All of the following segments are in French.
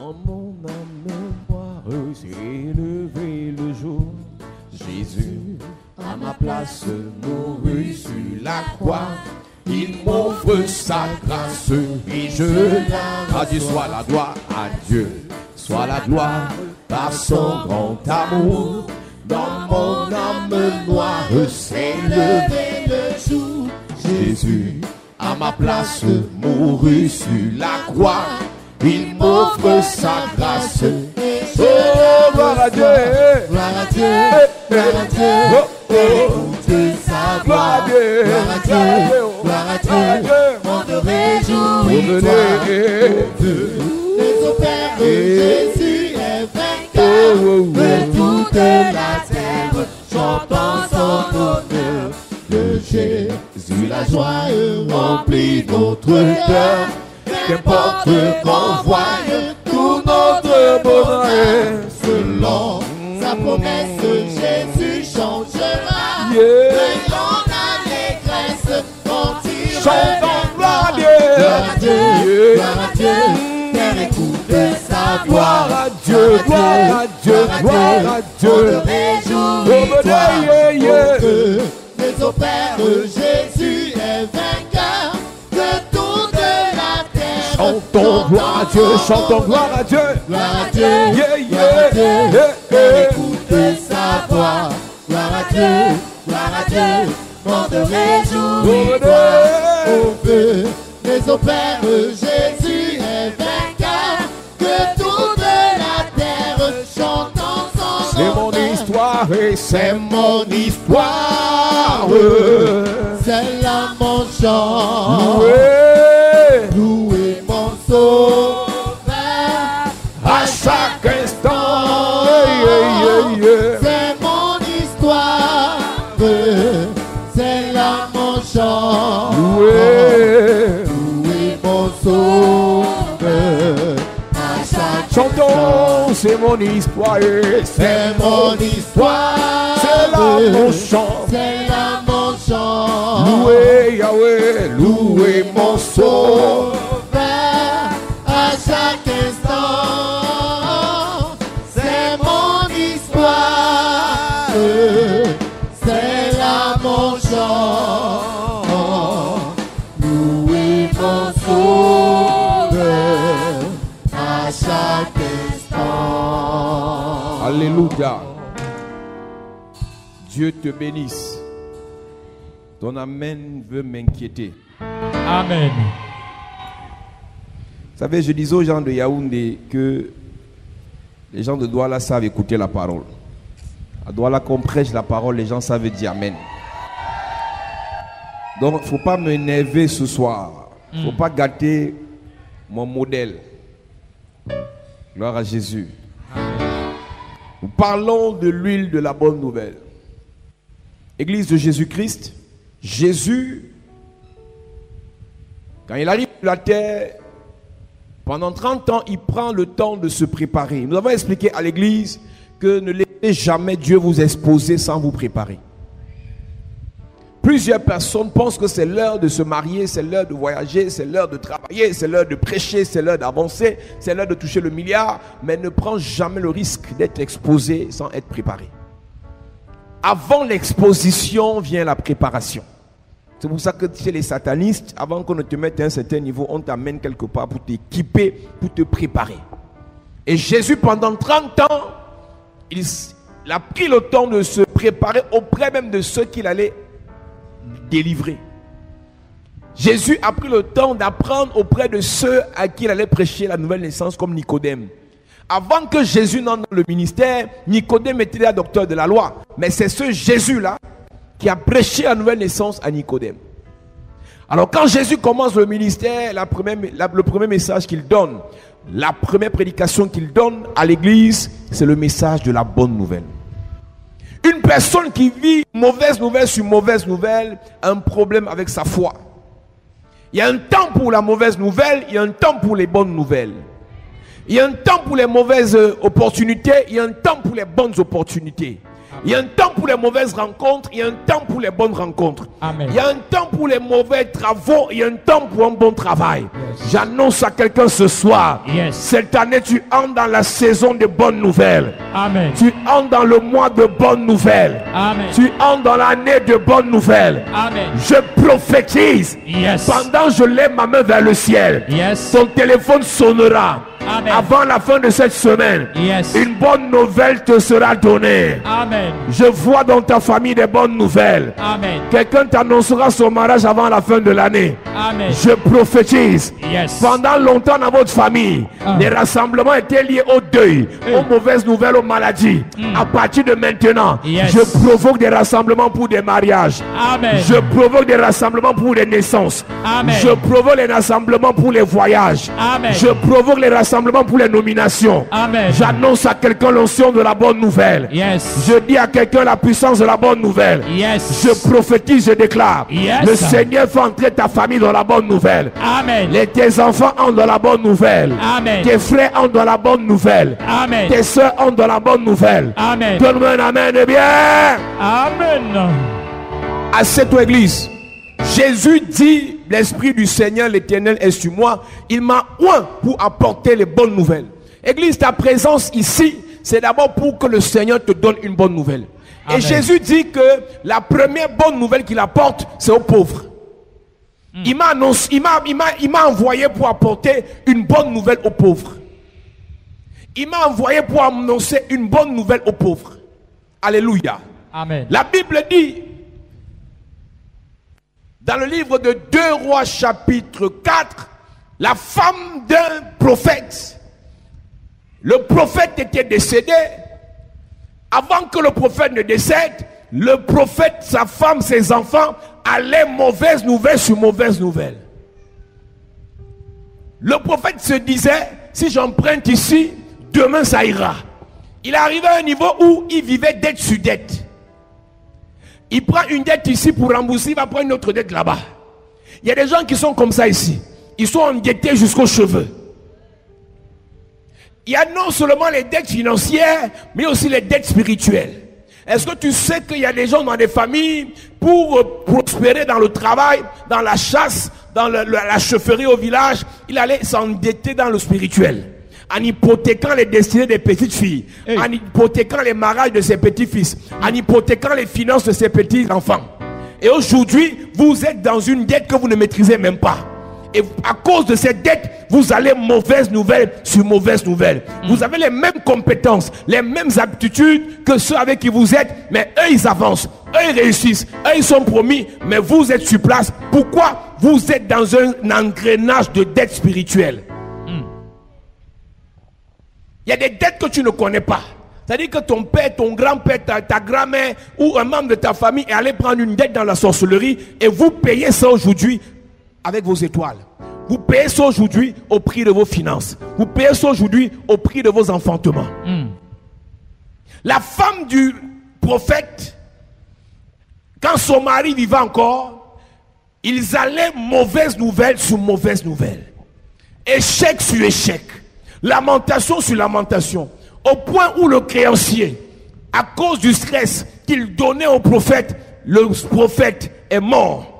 Dans mon âme noire s'est levé le jour. Jésus, à ma place, mourut sur la croix. Il m'offre sa grâce et je la Dieu soit la gloire, à Dieu soit la gloire par son grand amour. Dans mon âme noire s'est levé le jour. Jésus, à ma place, mourut sur la croix. Il m'offre sa grâce. Oh, gloire à Dieu, gloire à Dieu, gloire à Dieu. Écoutez sa voix, gloire à Dieu, gloire à Dieu. On te réjouit, toi, les opères de Jésus est vainqueur. De toute la terre chantant son honneur. De Jésus la joie remplit notre cœur. Qu'importe qu'on voie tout notre bonheur, selon sa promesse, Jésus changera. De ton allégresse, quand il chantons gloire à Dieu, gloire à Dieu, gloire à Dieu. Terre écoute sa gloire à Dieu, gloire à Dieu, gloire à Dieu. On te réjouit, toi, les opères de Jésus est vainqueur. De toute la terre chantons gloire à Dieu, chantons gloire à Dieu, gloire à Dieu, gloire à Dieu. Écoutez sa voix, gloire à Dieu, gloire à Dieu. On te réjouit, toi, au feu. Les opères de Jésus est vainqueur. Que toute la terre chantons son c'est mon histoire et c'est mon histoire. C'est là mon chant. Louez mon sauveur à chaque instant. C'est mon histoire. C'est là mon chant. Louez mon sauveur à chaque chantons, c'est mon histoire, c'est mon histoire. C'est là mon chant. C'est là mon chant. Louez Yahweh, louez mon sauveur à chaque instant. C'est mon histoire. C'est là mon chant. Louez mon sauveur à chaque instant. Alléluia. Dieu te bénisse. Ton amen veut m'inquiéter. Amen. Vous savez, je disais aux gens de Yaoundé que les gens de Douala savent écouter la parole. À Douala, qu'on prêche la parole, les gens savent dire amen. Donc, il ne faut pas m'énerver ce soir. Il ne faut pas gâter mon modèle. Gloire à Jésus. Nous parlons de l'huile de la bonne nouvelle. Église de Jésus-Christ, Jésus, quand il arrive sur la terre, pendant 30 ans, il prend le temps de se préparer. Nous avons expliqué à l'église que ne laissez jamais Dieu vous exposer sans vous préparer. Plusieurs personnes pensent que c'est l'heure de se marier, c'est l'heure de voyager, c'est l'heure de travailler, c'est l'heure de prêcher, c'est l'heure d'avancer, c'est l'heure de toucher le milliard, mais ne prend jamais le risque d'être exposé sans être préparé. Avant l'exposition vient la préparation. C'est pour ça que chez les satanistes, avant qu'on ne te mette à un certain niveau, on t'amène quelque part pour t'équiper, pour te préparer. Et Jésus, pendant 30 ans, il a pris le temps de se préparer auprès même de ceux qu'il allait délivrer. Jésus a pris le temps d'apprendre auprès de ceux à qui il allait prêcher la nouvelle naissance, comme Nicodème. Avant que Jésus n'entre dans le ministère, Nicodème était déjà docteur de la loi. Mais c'est ce Jésus-là qui a prêché la nouvelle naissance à Nicodème. Alors quand Jésus commence le ministère, le premier message qu'il donne, la première prédication qu'il donne à l'église, c'est le message de la bonne nouvelle. Une personne qui vit mauvaise nouvelle sur mauvaise nouvelle a un problème avec sa foi. Il y a un temps pour la mauvaise nouvelle, il y a un temps pour les bonnes nouvelles. Il y a un temps pour les mauvaises opportunités, il y a un temps pour les bonnes opportunités. Il y a un temps pour les mauvaises rencontres, il y a un temps pour les bonnes rencontres. Amen. Il y a un temps pour les mauvais travaux, il y a un temps pour un bon travail. J'annonce à quelqu'un ce soir, cette année tu entres dans la saison de bonnes nouvelles. Amen. Tu entres dans le mois de bonnes nouvelles. Amen. Tu entres dans l'année de bonnes nouvelles. Amen. Je prophétise. Pendant que je lève ma main vers le ciel, ton téléphone sonnera. Amen. Avant la fin de cette semaine, une bonne nouvelle te sera donnée. Amen. Je vois dans ta famille des bonnes nouvelles. Amen. Quelqu'un t'annoncera son mariage avant la fin de l'année. Amen. Je prophétise. Pendant longtemps dans votre famille, les rassemblements étaient liés au deuil, aux mauvaises nouvelles, aux maladies. À partir de maintenant, je provoque des rassemblements pour des mariages. Amen. Je provoque des rassemblements pour les naissances. Amen. Je provoque les rassemblements pour les voyages. Amen. Je provoque les rassemblements pour les nominations. Amen. J'annonce à quelqu'un l'onction de la bonne nouvelle. Je dis à quelqu'un la puissance de la bonne nouvelle. Je prophétise, je déclare. Le Seigneur fait entrer ta famille dans la bonne nouvelle. Amen. Tes enfants entrent dans la bonne nouvelle. Amen. Tes frères entrent dans la bonne nouvelle. Amen. Tes soeurs entrent dans la bonne nouvelle. Amen. Donne-moi un amen de bien. Amen. À cette église, Jésus dit, l'Esprit du Seigneur l'Éternel est sur moi. Il m'a oint pour apporter les bonnes nouvelles. Église, ta présence ici, c'est d'abord pour que le Seigneur te donne une bonne nouvelle. Amen. Et Jésus dit que la première bonne nouvelle qu'il apporte, c'est aux pauvres. Il m'a envoyé pour apporter une bonne nouvelle aux pauvres. Il m'a envoyé pour annoncer une bonne nouvelle aux pauvres. Alléluia. Amen. La Bible dit, dans le livre de 2 Rois chapitre 4, la femme d'un prophète. Le prophète était décédé. Avant que le prophète ne décède, le prophète, sa femme, ses enfants allaient mauvaise nouvelle sur mauvaise nouvelle. Le prophète se disait, si j'emprunte ici, demain ça ira. Il arrivait à un niveau où il vivait dette sur dette. Il prend une dette ici pour rembourser, il va prendre une autre dette là-bas. Il y a des gens qui sont comme ça ici. Ils sont endettés jusqu'aux cheveux. Il y a non seulement les dettes financières, mais aussi les dettes spirituelles. Est-ce que tu sais qu'il y a des gens dans des familles, pour prospérer dans le travail, dans la chasse, dans la chefferie au village, il allait s'endetter dans le spirituel, en hypothéquant les destinées des petites filles, en hypothéquant les mariages de ses petits-fils, en hypothéquant les finances de ses petits-enfants. Et aujourd'hui, vous êtes dans une dette que vous ne maîtrisez même pas. Et à cause de cette dette, vous allez mauvaise nouvelle sur mauvaise nouvelle. Vous avez les mêmes compétences, les mêmes aptitudes que ceux avec qui vous êtes, mais eux ils avancent, eux ils réussissent, eux ils sont promis, mais vous êtes sur place. Pourquoi? Vous êtes dans un engrenage de dette spirituelle. Il y a des dettes que tu ne connais pas. C'est-à-dire que ton père, ton grand-père, ta grand-mère ou un membre de ta famille est allé prendre une dette dans la sorcellerie et vous payez ça aujourd'hui avec vos étoiles. Vous payez ça aujourd'hui au prix de vos finances. Vous payez ça aujourd'hui au prix de vos enfantements. La femme du prophète, quand son mari vivait encore, ils allaient mauvaise nouvelle sur mauvaise nouvelle. Échec sur échec. Lamentation sur lamentation. Au point où le créancier, à cause du stress qu'il donnait au prophète, le prophète est mort.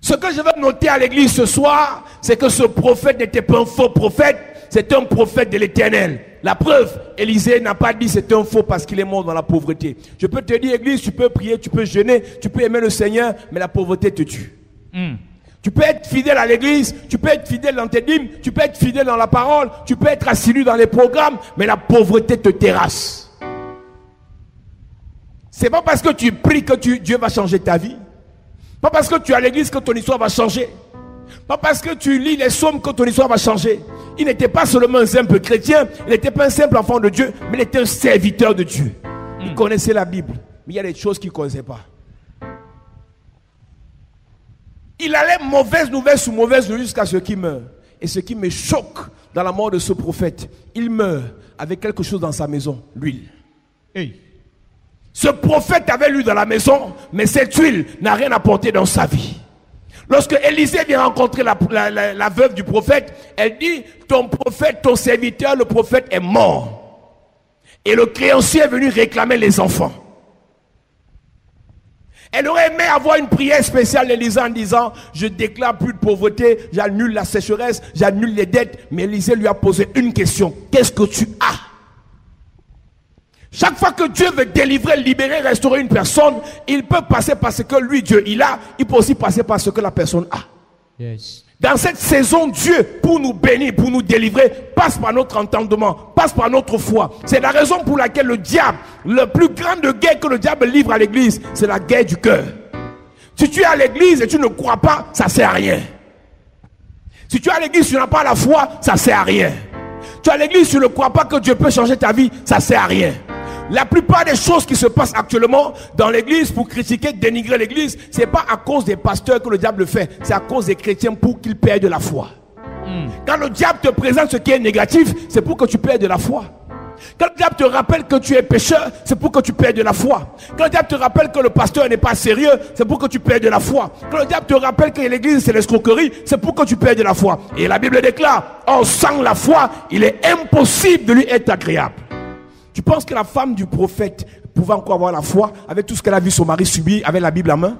Ce que je veux noter à l'église ce soir, c'est que ce prophète n'était pas un faux prophète, c'est un prophète de l'Éternel. La preuve, Élisée n'a pas dit c'est un faux parce qu'il est mort dans la pauvreté. Je peux te dire, église, tu peux prier, tu peux jeûner, tu peux aimer le Seigneur, mais la pauvreté te tue. Tu peux être fidèle à l'église, tu peux être fidèle dans tes dîmes, tu peux être fidèle dans la parole, tu peux être assidu dans les programmes, mais la pauvreté te terrasse. C'est pas parce que tu pries que Dieu va changer ta vie. Pas parce que tu es à l'église que ton histoire va changer. Pas parce que tu lis les psaumes que ton histoire va changer. Il n'était pas seulement un simple chrétien, il n'était pas un simple enfant de Dieu, mais il était un serviteur de Dieu. Il connaissait la Bible, mais il y a des choses qu'il ne connaissait pas. Il allait mauvaise nouvelle sur mauvaise nouvelle jusqu'à ce qu'il meure. Et ce qui me choque dans la mort de ce prophète, il meurt avec quelque chose dans sa maison, l'huile. Ce prophète avait l'huile dans la maison, mais cette huile n'a rien apporté dans sa vie. Lorsque Élisée vient rencontrer la veuve du prophète, elle dit, ton prophète, ton serviteur, le prophète est mort. Et le créancier est venu réclamer les enfants. Elle aurait aimé avoir une prière spéciale d'Élisée en disant, je déclare plus de pauvreté, j'annule la sécheresse, j'annule les dettes. Mais Élisée lui a posé une question. Qu'est-ce que tu as? Chaque fois que Dieu veut délivrer, libérer, restaurer une personne, il peut passer par ce que lui, Dieu, il a. Il peut aussi passer par ce que la personne a. Yes. Dans cette saison, Dieu, pour nous bénir, pour nous délivrer, passe par notre entendement, passe par notre foi. C'est la raison pour laquelle le diable, le plus grande guerre que le diable livre à l'église, c'est la guerre du cœur. Si tu es à l'église et tu ne crois pas, ça ne sert à rien. Si tu es à l'église, tu n'as pas la foi, ça ne sert à rien. Tu es à l'église, tu ne crois pas que Dieu peut changer ta vie, ça ne sert à rien. La plupart des choses qui se passent actuellement dans l'église pour critiquer, dénigrer l'église, ce n'est pas à cause des pasteurs que le diable le fait, c'est à cause des chrétiens pour qu'ils perdent de la foi. Quand le diable te présente ce qui est négatif, c'est pour que tu perdes de la foi. Quand le diable te rappelle que tu es pécheur, c'est pour que tu perdes de la foi. Quand le diable te rappelle que le pasteur n'est pas sérieux, c'est pour que tu perdes de la foi. Quand le diable te rappelle que l'église c'est l'escroquerie, c'est pour que tu perdes de la foi. Et la Bible déclare, oh, sans la foi, il est impossible de lui être agréable. Tu penses que la femme du prophète pouvait encore avoir la foi avec tout ce qu'elle a vu son mari subir avec la Bible en main?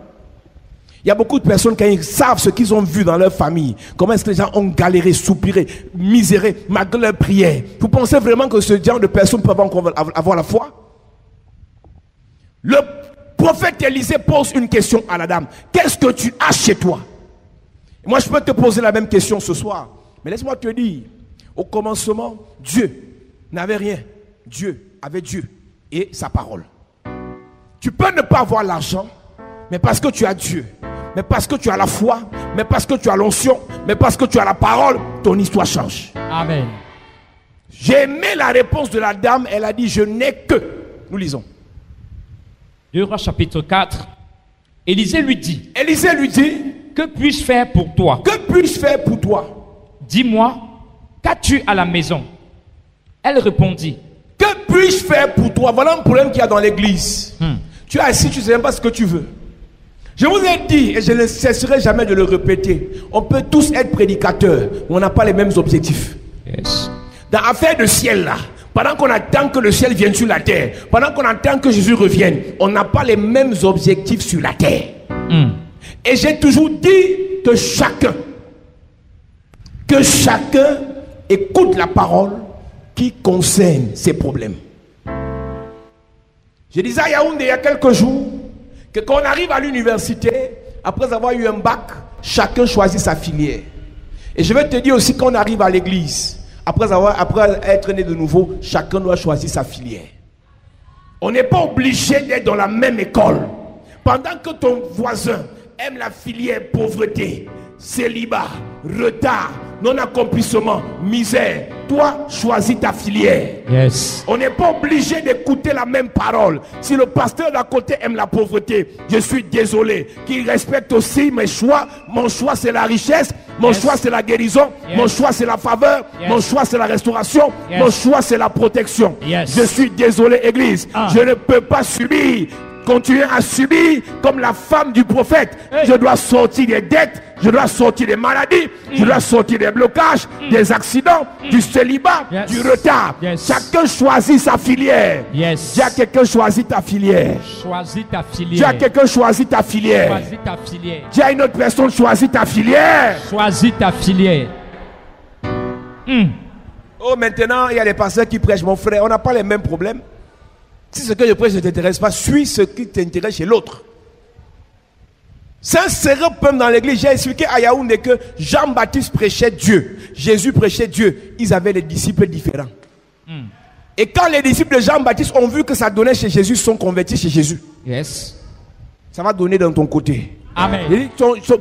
Il y a beaucoup de personnes qui savent ce qu'ils ont vu dans leur famille. Comment est-ce que les gens ont galéré, soupiré, miséré, malgré leurs prières. Vous pensez vraiment que ce genre de personnes peuvent encore avoir la foi? Le prophète Élisée pose une question à la dame. Qu'est-ce que tu as chez toi? Moi, je peux te poser la même question ce soir. Mais laisse-moi te dire, au commencement, Dieu n'avait rien. Dieu avait Dieu et sa parole. Tu peux ne pas avoir l'argent, mais parce que tu as Dieu, mais parce que tu as la foi, mais parce que tu as l'onction, mais parce que tu as la parole, ton histoire change. Amen. J'ai aimé la réponse de la dame. Elle a dit, je n'ai que. Nous lisons. 2 Rois chapitre 4. Élisée lui dit, que puis-je faire pour toi? Que puis-je faire pour toi? Dis-moi, qu'as-tu à la maison? Elle répondit, que puis-je faire pour toi? Voilà un problème qu'il y a dans l'église. Tu es assis, tu ne sais même pas ce que tu veux. Je vous ai dit, et je ne cesserai jamais de le répéter, on peut tous être prédicateurs, mais on n'a pas les mêmes objectifs. Yes. Dans l'affaire de ciel là, pendant qu'on attend que le ciel vienne sur la terre, pendant qu'on attend que Jésus revienne, on n'a pas les mêmes objectifs sur la terre. Et j'ai toujours dit que chacun écoute la parole qui concerne ses problèmes. Je disais à Yaoundé il y a quelques jours que quand on arrive à l'université, après avoir eu un bac, chacun choisit sa filière. Et je vais te dire aussi, quand on arrive à l'église, après être né de nouveau, chacun doit choisir sa filière. On n'est pas obligé d'être dans la même école. Pendant que ton voisin aime la filière pauvreté, célibat, retard, non-accomplissement, misère, toi, choisis ta filière. Yes. On n'est pas obligé d'écouter la même parole. Si le pasteur d'à côté aime la pauvreté, je suis désolé. Qu'il respecte aussi mes choix. Mon choix, c'est la richesse. Mon choix, c'est la guérison. Mon choix, c'est la faveur. Mon choix, c'est la restauration. Mon choix, c'est la protection. Je suis désolé, Église. Je ne peux pas subir. Continuer à subir comme la femme du prophète. Je dois sortir des dettes, je dois sortir des maladies, je dois sortir des blocages, des accidents, du célibat, du retard. Chacun choisit sa filière. Dis à quelqu'un, choisis ta filière. Choisis ta filière. Dis à quelqu'un, choisis ta filière. Choisis ta filière. Dis à une autre personne, choisis ta filière. Choisis ta filière. Oh, maintenant, il y a des pasteurs qui prêchent, mon frère. On n'a pas les mêmes problèmes. Si ce que je prêche ne t'intéresse pas, suis ce qui t'intéresse chez l'autre. C'est un sérieux problème dans l'église. J'ai expliqué à Yaoundé que Jean-Baptiste prêchait Dieu. Jésus prêchait Dieu. Ils avaient des disciples différents. Et quand les disciples de Jean-Baptiste ont vu que ça donnait chez Jésus, ils sont convertis chez Jésus. Yes. Ça va donner dans ton côté. Amen. Je dis,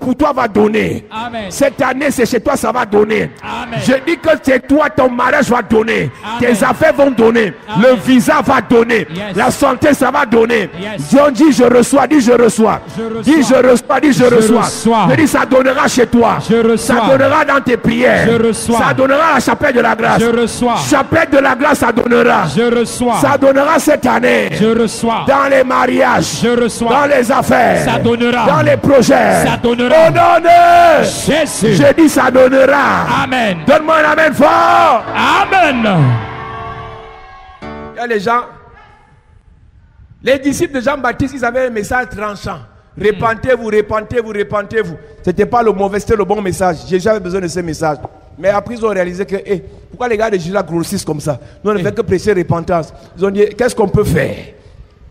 pour toi va donner. Amen. Cette année, c'est chez toi, ça va donner. Amen. Je dis que c'est toi, ton mariage va donner. Amen. Tes affaires vont donner. Amen. Le visa va donner. Yes. La santé, ça va donner. Yes. Dieu dit, je reçois. Dis, je reçois. Je reçois. Dis, je reçois. Dis, je reçois. reçois. Je dis, ça donnera chez toi. Je reçois. Ça donnera dans tes prières. Je reçois. Ça donnera à la chapelle de la grâce. Je reçois. Chapelle de la grâce, ça donnera. Je reçois. Ça donnera cette année. Je reçois. Dans les mariages. Je reçois. Dans les affaires. Ça donnera. Dans les projets. Ça donnera. Au nom de Jésus. Je dis ça donnera. Amen. Donne-moi un amen fort. Amen. Il y y a les gens, les disciples de Jean-Baptiste, ils avaient un message tranchant. Repentez-vous, repentez-vous, repentez-vous. Ce n'était pas le mauvais, c'était le bon message. Jésus avait besoin de ce message. Mais après, ils ont réalisé que, pourquoi les gars de Jésus grossissent comme ça? Nous, on ne fait que prêcher repentance. Ils ont dit, qu'est-ce qu'on peut faire?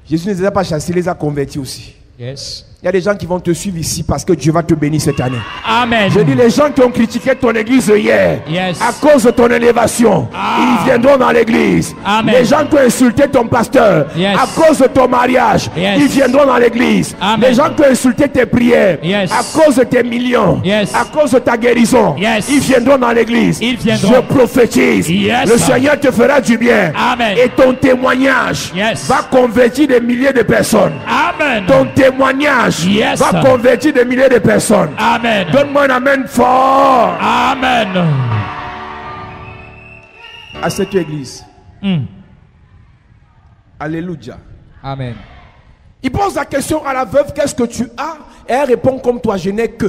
Jésus ne les a pas chassés, il les a convertis aussi. Yes. Il y a des gens qui vont te suivre ici parce que Dieu va te bénir cette année. Amen. Je dis, les gens qui ont critiqué ton église hier, Yes. à cause de ton élévation, ils viendront dans l'église. Amen. Les gens qui ont insulté ton pasteur, Yes. à cause de ton mariage, Yes. ils viendront dans l'église. Amen. Les gens qui ont insulté tes prières, Yes. à cause de tes millions, Yes. à cause de ta guérison, Yes. ils viendront dans l'église. Ils viendront. Je prophétise, Yes. le Seigneur te fera du bien. Amen. Et ton témoignage Yes. va convertir des milliers de personnes. Amen. Ton témoignage Yes. va convertir des milliers de personnes. Amen. Donne-moi un amen fort Amen. à cette église. Mm. Alléluia. Amen. Il pose la question à la veuve, qu'est-ce que tu as? Et elle répond comme toi, je n'ai que.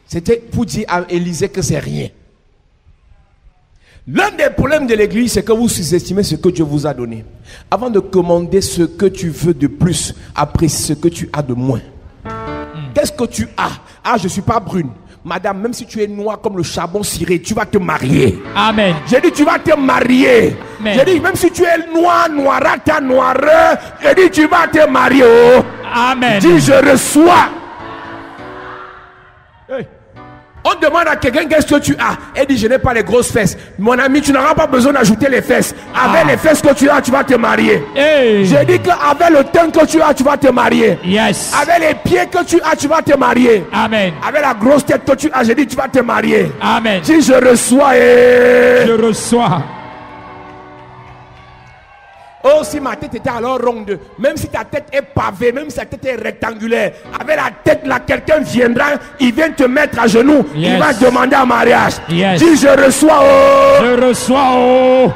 C'était pour dire à Élisée que c'est rien. L'un des problèmes de l'église, c'est que vous sous-estimez ce que Dieu vous a donné. Avant de commander ce que tu veux de plus, après ce que tu as de moins. Qu'est-ce que tu as? Ah, je ne suis pas brune. Madame, même si tu es noire comme le charbon ciré, tu vas te marier. Amen. J'ai dit, tu vas te marier. Amen. J'ai dit, même si tu es noir, noirata, noireux, j'ai dit, tu vas te marier. Oh. Amen. Dis, je reçois. Hey. On demande à quelqu'un qu'est-ce que tu as. Elle dit, je n'ai pas les grosses fesses. Mon ami, tu n'auras pas besoin d'ajouter les fesses. Avec les fesses que tu as, tu vas te marier. Hey. J'ai dit qu'avec le teint que tu as, tu vas te marier. Yes. Avec les pieds que tu as, tu vas te marier. Amen. Avec la grosse tête que tu as, j'ai dit, tu vas te marier. Amen. Si je reçois et... Je reçois. Oh, si ma tête était alors ronde, même si ta tête est pavée, même si ta tête est rectangulaire, avec la tête là, quelqu'un viendra, il vient te mettre à genoux, Yes. il va demander un mariage. Yes. Dis, je reçois. Oh. Je reçois. Oh.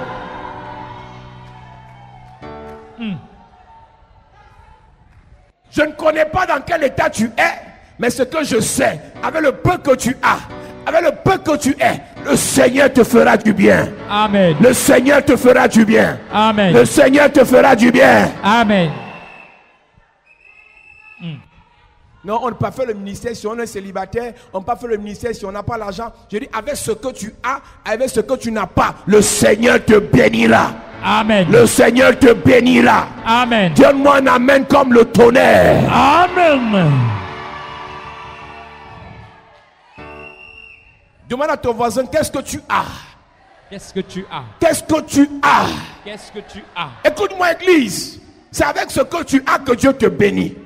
Je ne connais pas dans quel état tu es, mais ce que je sais, avec le peu que tu as, avec le peu que tu es, le Seigneur te fera du bien. Amen. Le Seigneur te fera du bien. Amen. Le Seigneur te fera du bien. Amen. Non, on ne peut pas faire le ministère si on est célibataire. On ne peut pas faire le ministère si on n'a pas l'argent. Je dis, avec ce que tu as, avec ce que tu n'as pas, le Seigneur te bénira. Amen. Le Seigneur te bénira. Amen. Donne-moi un amen comme le tonnerre. Amen. Demande à ton voisin, qu'est-ce que tu as? Qu'est-ce que tu as? Qu'est-ce que tu as? Qu'est-ce que tu as? Écoute-moi, église. C'est avec ce que tu as que Dieu te bénit.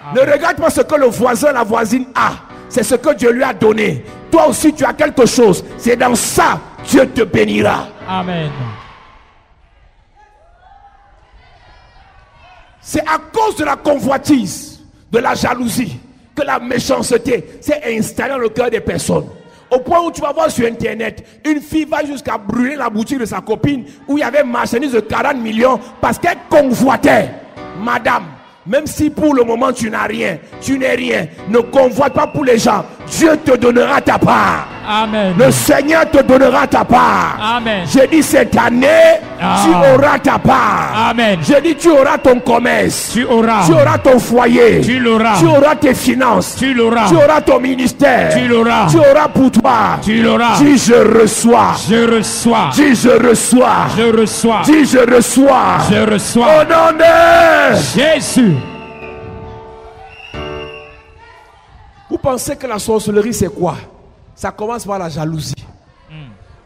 Amen. Ne regarde pas ce que le voisin, la voisine a. C'est ce que Dieu lui a donné. Toi aussi, tu as quelque chose. C'est dans ça, Dieu te bénira. Amen. C'est à cause de la convoitise, de la jalousie, que la méchanceté s'est installée dans le cœur des personnes. Au point où tu vas voir sur internet, une fille va jusqu'à brûler la boutique de sa copine où il y avait marchandise de 40 millions parce qu'elle convoitait. Madame, même si pour le moment tu n'as rien, tu n'es rien, ne convoite pas pour les gens. Dieu te donnera ta part. Amen. Le Seigneur te donnera ta part. Amen. J'ai dit cette année, tu auras ta part. Amen. J'ai dit tu auras ton commerce. Tu auras. Tu auras ton foyer. Tu l'auras. Tu auras tes finances. Tu l'auras. Tu auras ton ministère. Tu l'auras. Tu auras pour toi. Tu l'auras. Dis je reçois. Je reçois. Dis je reçois. Je reçois. Dis je reçois. Je reçois. Au nom de Jésus. Vous pensez que la sorcellerie c'est quoi? Ça commence par la jalousie.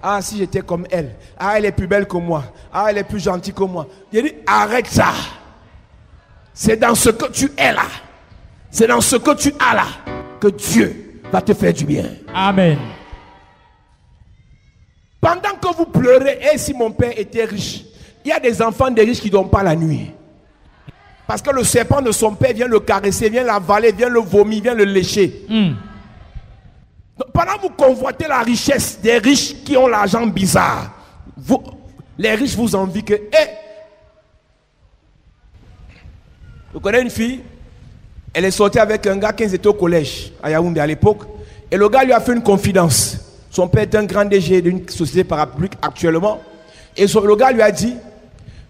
Ah, si j'étais comme elle. Ah, elle est plus belle que moi. Ah, elle est plus gentille que moi. Il dit, arrête ça. C'est dans ce que tu es là. C'est dans ce que tu as là que Dieu va te faire du bien. Amen. Pendant que vous pleurez, et si mon père était riche, il y a des enfants des riches qui ne dorment pas la nuit. Parce que le serpent de son père vient le caresser, vient l'avaler, vient le vomir, vient le lécher. Donc, pendant que vous convoitez la richesse des riches qui ont l'argent bizarre, les riches vous envient que... Vous connaissez une fille, elle est sortie avec un gars qui était au collège à Yaoundé à l'époque, et le gars lui a fait une confidence. Son père est un grand DG d'une société parapublique actuellement, et le gars lui a dit,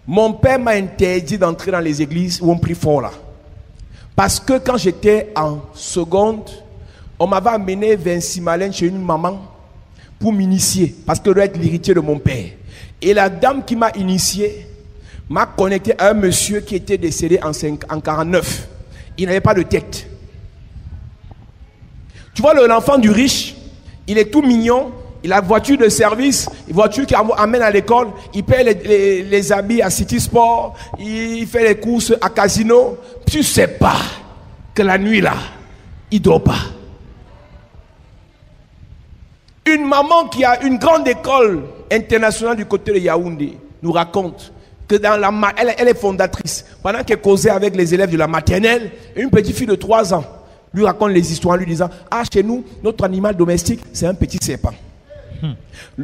Mon père m'a interdit d'entrer dans les églises où on prie fort là. Parce que quand j'étais en seconde, on m'avait amené Vinci Malène chez une maman pour m'initier. Parce que je dois être l'héritier de mon père. Et la dame qui m'a initié m'a connecté à un monsieur qui était décédé en 49. Il n'avait pas de tête. Tu vois l'enfant du riche, il est tout mignon. Il a une voiture de service, une voiture qui amène à l'école. Il paye les habits à City Sport. Il fait les courses à Casino. Tu ne sais pas que la nuit là, il ne dort pas. Une maman qui a une grande école internationale du côté de Yaoundé nous raconte que elle est fondatrice. Pendant qu'elle causait avec les élèves de la maternelle, une petite fille de 3 ans lui raconte les histoires en lui disant: ah, chez nous, notre animal domestique, c'est un petit serpent.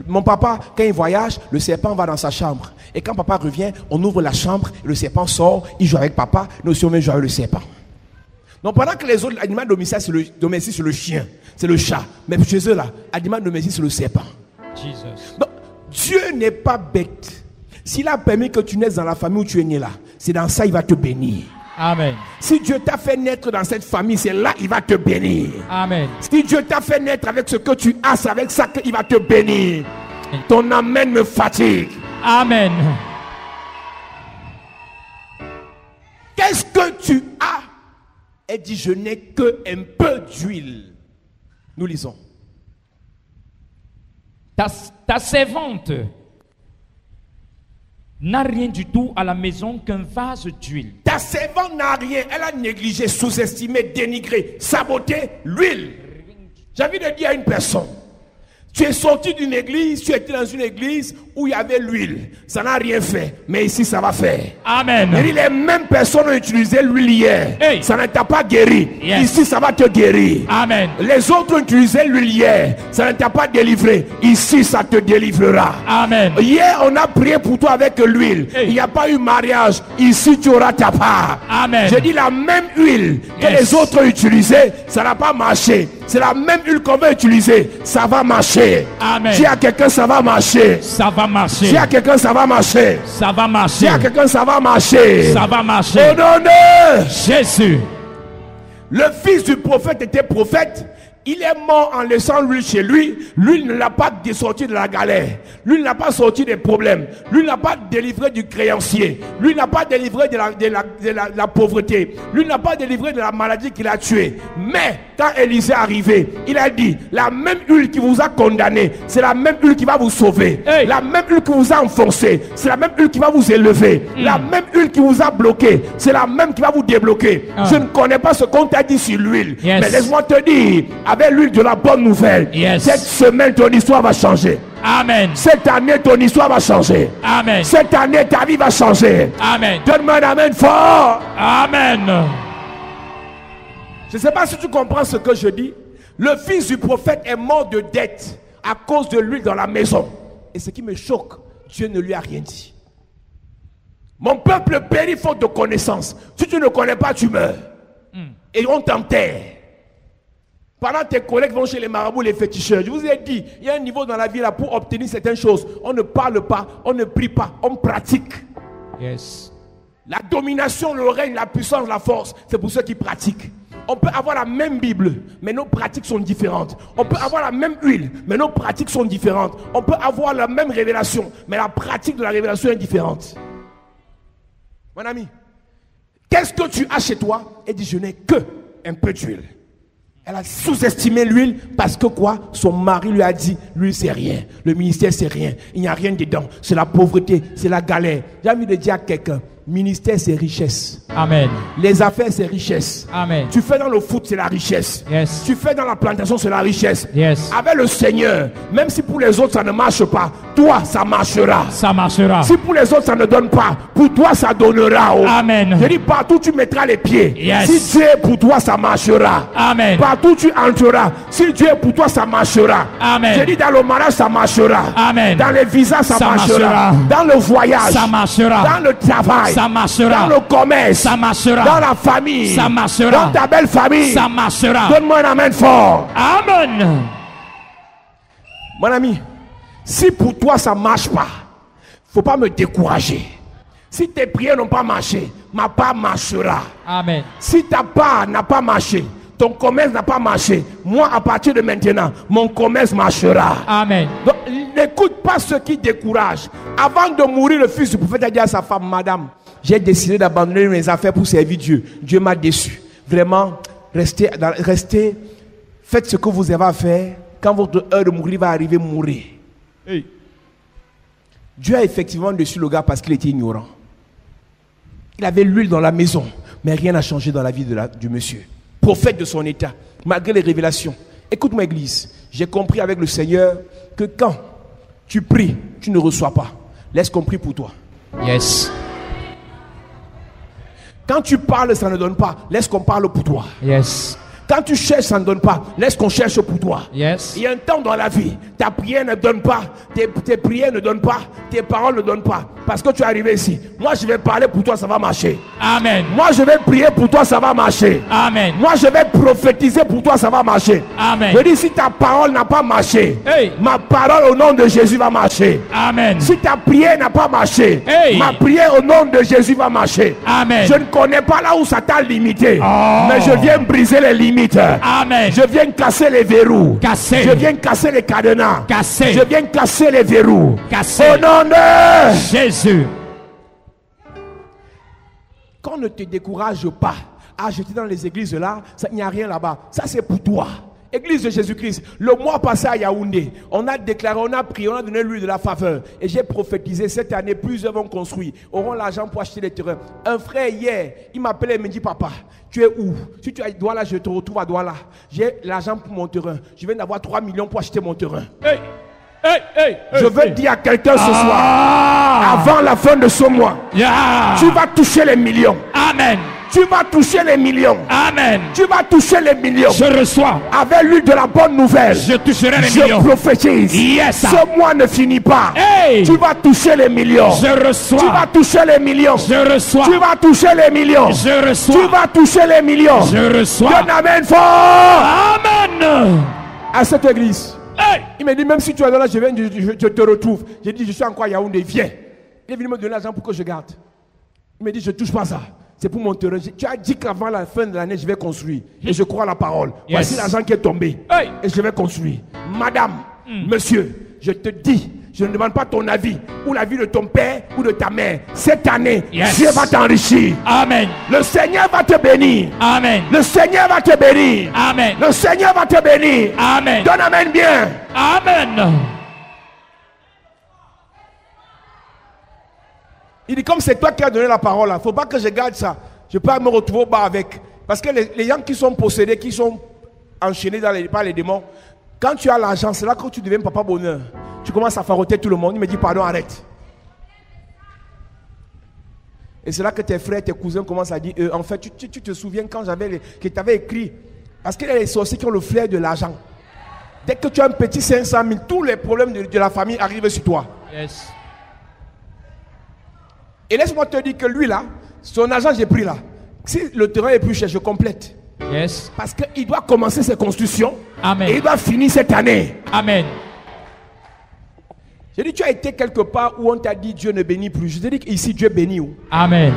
Mon papa, quand il voyage, le serpent va dans sa chambre. Et quand papa revient, on ouvre la chambre, le serpent sort, il joue avec papa, nous aussi on vient jouer avec le serpent. Donc pendant que les autres animaux domestiques, c'est le chien, c'est le chat. Mais chez eux là, animal domestique, c'est le serpent. Jesus. Donc Dieu n'est pas bête. S'il a permis que tu naisses dans la famille où tu es né là, c'est dans ça il va te bénir. Amen. Si Dieu t'a fait naître dans cette famille, c'est là qu'il va te bénir. Amen. Si Dieu t'a fait naître avec ce que tu as, c'est avec ça qu'il va te bénir. Ton amen me fatigue. Amen. Qu'est-ce que tu as? Elle dit: je n'ai que un peu d'huile. Nous lisons. Ta servante n'a rien du tout à la maison qu'un vase d'huile. Ta servante n'a rien. Elle a négligé, sous-estimé, dénigré, saboté l'huile. J'ai envie de dire à une personne: tu es sorti d'une église, tu étais dans une église où il y avait l'huile. Ça n'a rien fait, mais ici ça va faire. Amen. Et les mêmes personnes ont utilisé l'huile hier. Hey. Ça ne t'a pas guéri. Yes. Ici ça va te guérir. Amen. Les autres ont utilisé l'huile hier. Ça ne t'a pas délivré. Ici ça te délivrera. Amen. Hier on a prié pour toi avec l'huile. Hey. Il n'y a pas eu mariage. Ici tu auras ta part. Amen. J'ai dit la même huile que les autres ont utilisée, ça n'a pas marché. C'est la même huile qu'on va utiliser. Ça va marcher. Amen. Si à quelqu'un ça va marcher. Ça va marcher. Si à quelqu'un ça va marcher. Ça va marcher. Si à quelqu'un ça va marcher. Ça va marcher. Au nom de Jésus. Le fils du prophète était prophète. Il est mort en laissant l'huile chez lui. L'huile ne l'a pas sorti de la galère. L'huile n'a pas sorti des problèmes. L'huile n'a pas délivré du créancier. L'huile n'a pas délivré de la pauvreté. L'huile n'a pas délivré de la maladie qui l'a tué. Mais quand Élisée est arrivé, il a dit: la même huile qui vous a condamné, c'est la même huile qui va vous sauver. Hey. La même huile qui vous a enfoncé, c'est la même huile qui va vous élever. La même huile qui vous a bloqué, c'est la même qui va vous débloquer. Je ne connais pas ce qu'on t'a dit sur l'huile. Yes. Mais laisse-moi te dire, avec l'huile de la bonne nouvelle, cette semaine ton histoire va changer. Amen. Cette année ton histoire va changer. Amen. Cette année ta vie va changer. Amen. Donne-moi un amen fort. Amen. Je ne sais pas si tu comprends ce que je dis. Le fils du prophète est mort de dette à cause de l'huile dans la maison. Et ce qui me choque, Dieu ne lui a rien dit. Mon peuple périt faute de connaissance. Si tu ne connais pas, tu meurs. Et on t'enterre. Pendant tes collègues vont chez les marabouts, les féticheurs. Je vous ai dit, il y a un niveau dans la vie là pour obtenir certaines choses. On ne parle pas, on ne prie pas, on pratique. Yes. La domination, le règne, la puissance, la force, c'est pour ceux qui pratiquent. On peut avoir la même Bible, mais nos pratiques sont différentes. On peut avoir la même huile, mais nos pratiques sont différentes. On peut avoir la même révélation, mais la pratique de la révélation est différente. Mon ami, qu'est-ce que tu as chez toi? Elle dit: je n'ai que un peu d'huile. Elle a sous-estimé l'huile parce que quoi? Son mari lui a dit: l'huile c'est rien, le ministère c'est rien, il n'y a rien dedans, c'est la pauvreté, c'est la galère. J'ai envie de dire à quelqu'un: ministère c'est richesse. Amen. Les affaires c'est richesse. Amen. Tu fais dans le foot c'est la richesse. Yes. Tu fais dans la plantation c'est la richesse. Yes. Avec le Seigneur, même si pour les autres ça ne marche pas, toi ça marchera. Ça marchera. Si pour les autres ça ne donne pas, pour toi ça donnera. Oh. Amen. Je dis partout tu mettras les pieds. Yes. Si Dieu est pour toi ça marchera. Amen. Partout tu entreras. Si Dieu est pour toi ça marchera. Amen. Je dis dans le mariage ça marchera. Amen. Dans les visas ça marchera. Dans le voyage ça marchera. Dans le travail ça marchera. Dans le commerce ça marchera. Dans la famille ça marchera. Dans ta belle famille ça marchera. Donne-moi un amen fort. Amen. Mon ami, si pour toi ça marche pas, faut pas me décourager. Si tes prières n'ont pas marché, ma part marchera. Amen. Si ta part n'a pas marché, ton commerce n'a pas marché, moi à partir de maintenant, mon commerce marchera. Amen. Donc n'écoute pas ceux qui découragent. Avant de mourir, le fils du prophète a dit à sa femme, madame, j'ai décidé d'abandonner mes affaires pour servir Dieu. Dieu m'a déçu. Vraiment, restez, faites ce que vous avez à faire. Quand votre heure de mourir va arriver, mourrez. Hey. Dieu a effectivement déçu le gars parce qu'il était ignorant. Il avait l'huile dans la maison, mais rien n'a changé dans la vie du monsieur. Prophète de son état, malgré les révélations. Écoute-moi, église, j'ai compris avec le Seigneur que quand tu pries, tu ne reçois pas. Laisse qu'on prie pour toi. Yes. Quand tu parles, ça ne donne pas. Laisse qu'on parle pour toi. Yes. Quand tu cherches, ça ne donne pas. Laisse qu'on cherche pour toi. Yes. Il y a un temps dans la vie, ta prière ne donne pas, tes prières ne donnent pas, tes paroles ne donnent pas. Parce que tu es arrivé ici. Moi, je vais parler pour toi, ça va marcher. Amen. Moi, je vais prier pour toi, ça va marcher. Amen. Moi, je vais prophétiser pour toi, ça va marcher. Amen. Je dis, si ta parole n'a pas marché, hey, ma parole au nom de Jésus va marcher. Amen. Si ta prière n'a pas marché, hey, ma prière au nom de Jésus va marcher. Amen. Je ne connais pas là où ça t'a limité, mais je viens briser les limites. Amen. Je viens casser les verrous. Casser. Je viens casser les cadenas. Casser. Je viens casser les verrous. Casser. Au nom de Jésus. Qu'on ne te décourage pas. Ah, j'étais dans les églises là, il n'y a rien là-bas. Ça, c'est pour toi. Église de Jésus-Christ, le mois passé à Yaoundé, on a déclaré, on a prié, on a donné l'huile de la faveur. Et j'ai prophétisé, cette année, plusieurs vont construire, auront l'argent pour acheter les terrains. Un frère hier, il m'appelait et me dit, papa, tu es où? Si tu es à Douala, je te retrouve à Douala. J'ai l'argent pour mon terrain. Je viens d'avoir 3 millions pour acheter mon terrain. Hey, hey, hey, je veux dire à quelqu'un ce soir, avant la fin de ce mois, tu vas toucher les millions. Amen. Tu vas toucher les millions. Amen. Tu vas toucher les millions. Je reçois. Avec l'huile de la bonne nouvelle. Je toucherai les millions. Je prophétise. Yes. Ce mois ne finit pas. Hey. Tu vas toucher les millions. Je reçois. Tu vas toucher les millions. Je reçois. Tu vas toucher les millions. Je reçois. Tu vas toucher les millions. Je reçois. Donne amen fort. Amen. À cette église. Hey. Il me dit, même si tu es là, je te retrouve. J'ai dit, je suis encore à Yaoundé, viens. Il est venu me donner l'argent pour que je garde. Il me dit, je ne touche pas ça. C'est pour mon terrain. Tu as dit qu'avant la fin de l'année, je vais construire. Et je crois à la parole. Yes. Voici l'argent qui est tombé. Hey. Et je vais construire. Madame, monsieur, je te dis, je ne demande pas ton avis ou l'avis de ton père ou de ta mère. Cette année, yes, Dieu va t'enrichir. Amen. Le Seigneur va te bénir. Amen. Le Seigneur va te bénir. Amen. Le Seigneur va te bénir. Amen. Donne amen bien. Amen. Il dit, comme c'est toi qui as donné la parole, il ne faut pas que je garde ça. Je peux me retrouver au bas avec. Parce que les gens qui sont possédés, qui sont enchaînés par les démons, quand tu as l'argent, c'est là que tu deviens papa bonheur. Tu commences à faroter tout le monde. Il me dit, pardon, arrête. Et c'est là que tes frères, tes cousins commencent à dire, en fait, tu te souviens quand que tu avais écrit. Parce qu'il y a les sorciers qui ont le flair de l'argent. Dès que tu as un petit 500 000, tous les problèmes de la famille arrivent sur toi. Yes. Et laisse-moi te dire que lui là, son argent j'ai pris là. Si le terrain est plus cher, je complète. Yes. Parce qu'il doit commencer ses constructions. Amen. Et il doit finir cette année. Amen. J'ai dit, tu as été quelque part où on t'a dit Dieu ne bénit plus. Je t'ai dit qu'ici Dieu bénit où? Amen.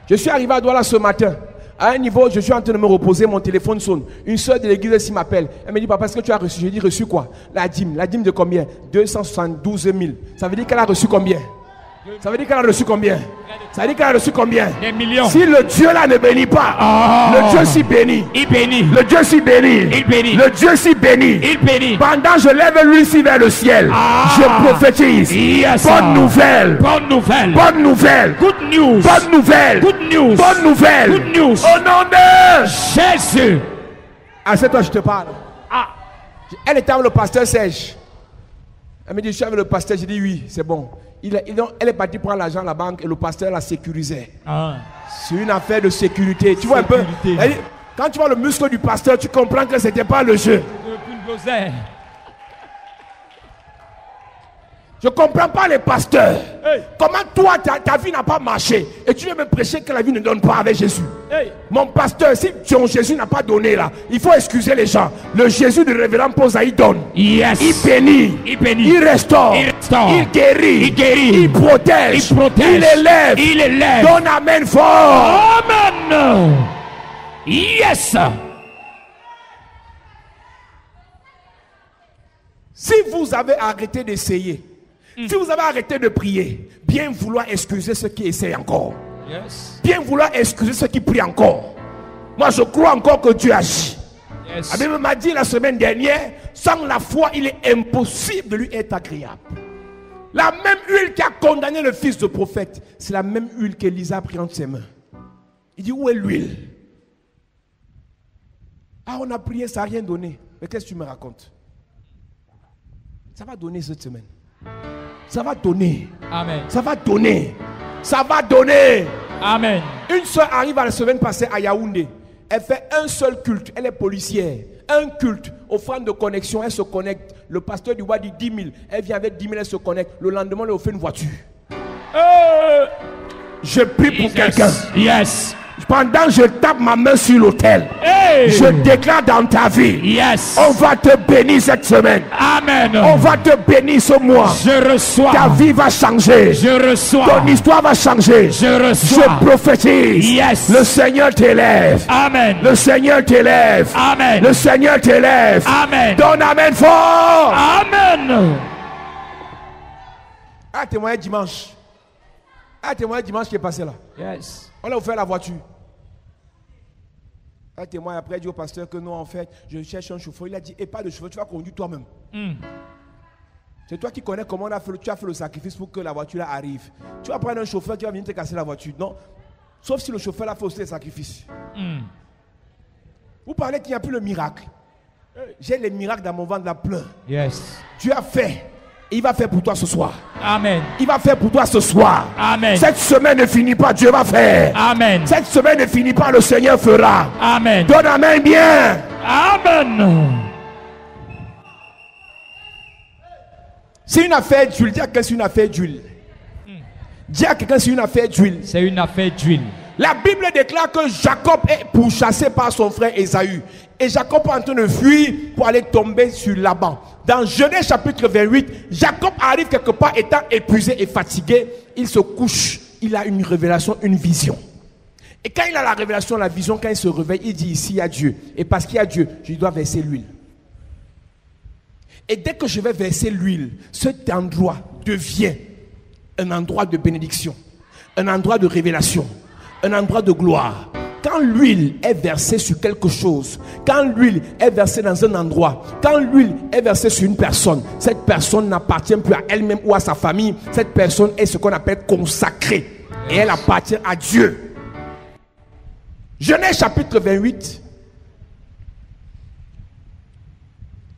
Je suis arrivé à Douala ce matin. À un niveau, je suis en train de me reposer, mon téléphone sonne. Une soeur de l'église ici m'appelle. Elle me dit, papa, est-ce que tu as reçu? J'ai dit, reçu quoi? La dîme. La dîme de combien? 272 000. Ça veut dire qu'elle a reçu combien? Ça veut dire qu'elle a reçu combien? Ça veut dire qu'elle a reçu combien? Des millions. Si le Dieu là ne bénit pas, le Dieu s'y bénit. Il bénit. Le Dieu s'y bénit. Il bénit. Le Dieu s'y bénit. Il bénit. Pendant je lève lui ici vers le ciel, je prophétise. Yes. Bonne nouvelle. Bonne nouvelle. Bonne nouvelle. Good news. Bonne nouvelle. Good news. Bonne nouvelle. Good news. Au nom de Jésus. À cette heure je te parle. Ah. Elle était avec le pasteur Serge. Elle me dit, je suis avec le pasteur. J'ai dit oui, c'est bon. Elle est partie prendre l'argent à la banque et le pasteur la sécurisait. C'est une affaire de sécurité. Tu vois un peu? Quand tu vois le muscle du pasteur, tu comprends que ce n'était pas le jeu. Je ne comprends pas les pasteurs. Comment toi, ta vie n'a pas marché et tu veux me prêcher que la vie ne donne pas avec Jésus. Mon pasteur, si ton Jésus n'a pas donné là, il faut excuser les gens. Le Jésus du révérend Posa, il donne. Yes. Il bénit. Il restaure. Il guérit. Il protège. Il élève. Donne amen fort. Amen. Yes. Si vous avez arrêté d'essayer, si vous avez arrêté de prier, bien vouloir excuser ceux qui essayent encore. Yes. Bien vouloir excuser ceux qui prient encore. Moi, je crois encore que Dieu agit. Yes. La Bible m'a dit la semaine dernière, sans la foi, il est impossible de lui être agréable. La même huile qui a condamné le fils de prophète, c'est la même huile qu'Élisa a pris entre ses mains. Il dit, où est l'huile? Ah, on a prié, ça n'a rien donné. Mais qu'est-ce que tu me racontes? Ça va donner cette semaine. Ça va donner. Amen. Ça va donner. Ça va donner. Amen. Une soeur arrive à la semaine passée à Yaoundé. Elle fait un seul culte. Elle est policière. Un culte. Offrande de connexion. Elle se connecte. Le pasteur du roi dit 10 000. Elle vient avec 10 000. Elle se connecte. Le lendemain, elle offre une voiture. Je prie pour quelqu'un. Yes. Pendant que je tape ma main sur l'autel, je déclare dans ta vie, yes. On va te bénir cette semaine. Amen. On va te bénir ce mois. Je reçois. Ta vie va changer. Je reçois. Ton histoire va changer. Je reçois. Je prophétise. Yes. Le Seigneur t'élève. Amen. Le Seigneur t'élève. Amen. Le Seigneur t'élève. Amen. Donne amen fort. Amen. Un témoignage dimanche. Un témoignage dimanche qui est passé là. Yes. On a offert la voiture. Un témoin après dit au pasteur que non, en fait, je cherche un chauffeur. Il a dit, et pas de chauffeur, tu vas conduire toi-même. C'est toi qui connais comment tu as fait le sacrifice pour que la voiture là arrive. Tu vas prendre un chauffeur qui va venir te casser la voiture. Non. Sauf si le chauffeur là fait aussi les sacrifices. Vous parlez qu'il n'y a plus le miracle. J'ai les miracles dans mon ventre là plein. Yes. Dieu a fait. Il va faire pour toi ce soir. Amen. Il va faire pour toi ce soir. Amen. Cette semaine ne finit pas, Dieu va faire. Amen. Cette semaine ne finit pas, le Seigneur fera. Amen. Donne amen bien. Amen. C'est une affaire d'huile. Dis à quelqu'un c'est une affaire d'huile. Dis à quelqu'un c'est une affaire d'huile. C'est une affaire d'huile. La Bible déclare que Jacob est pourchassé par son frère Ésaü. Et Jacob est en train de fuir pour aller tomber sur Laban. Dans Genèse chapitre 28, Jacob arrive quelque part étant épuisé et fatigué. Il se couche, il a une révélation, une vision. Et quand il a la révélation, la vision, quand il se réveille, il dit ici il y a Dieu. Et parce qu'il y a Dieu, je dois verser l'huile. Et dès que je vais verser l'huile, cet endroit devient un endroit de bénédiction, un endroit de révélation, un endroit de gloire. Quand l'huile est versée sur quelque chose, quand l'huile est versée dans un endroit, quand l'huile est versée sur une personne, cette personne n'appartient plus à elle-même ou à sa famille. Cette personne est ce qu'on appelle consacrée. Et elle appartient à Dieu. Genèse chapitre 28.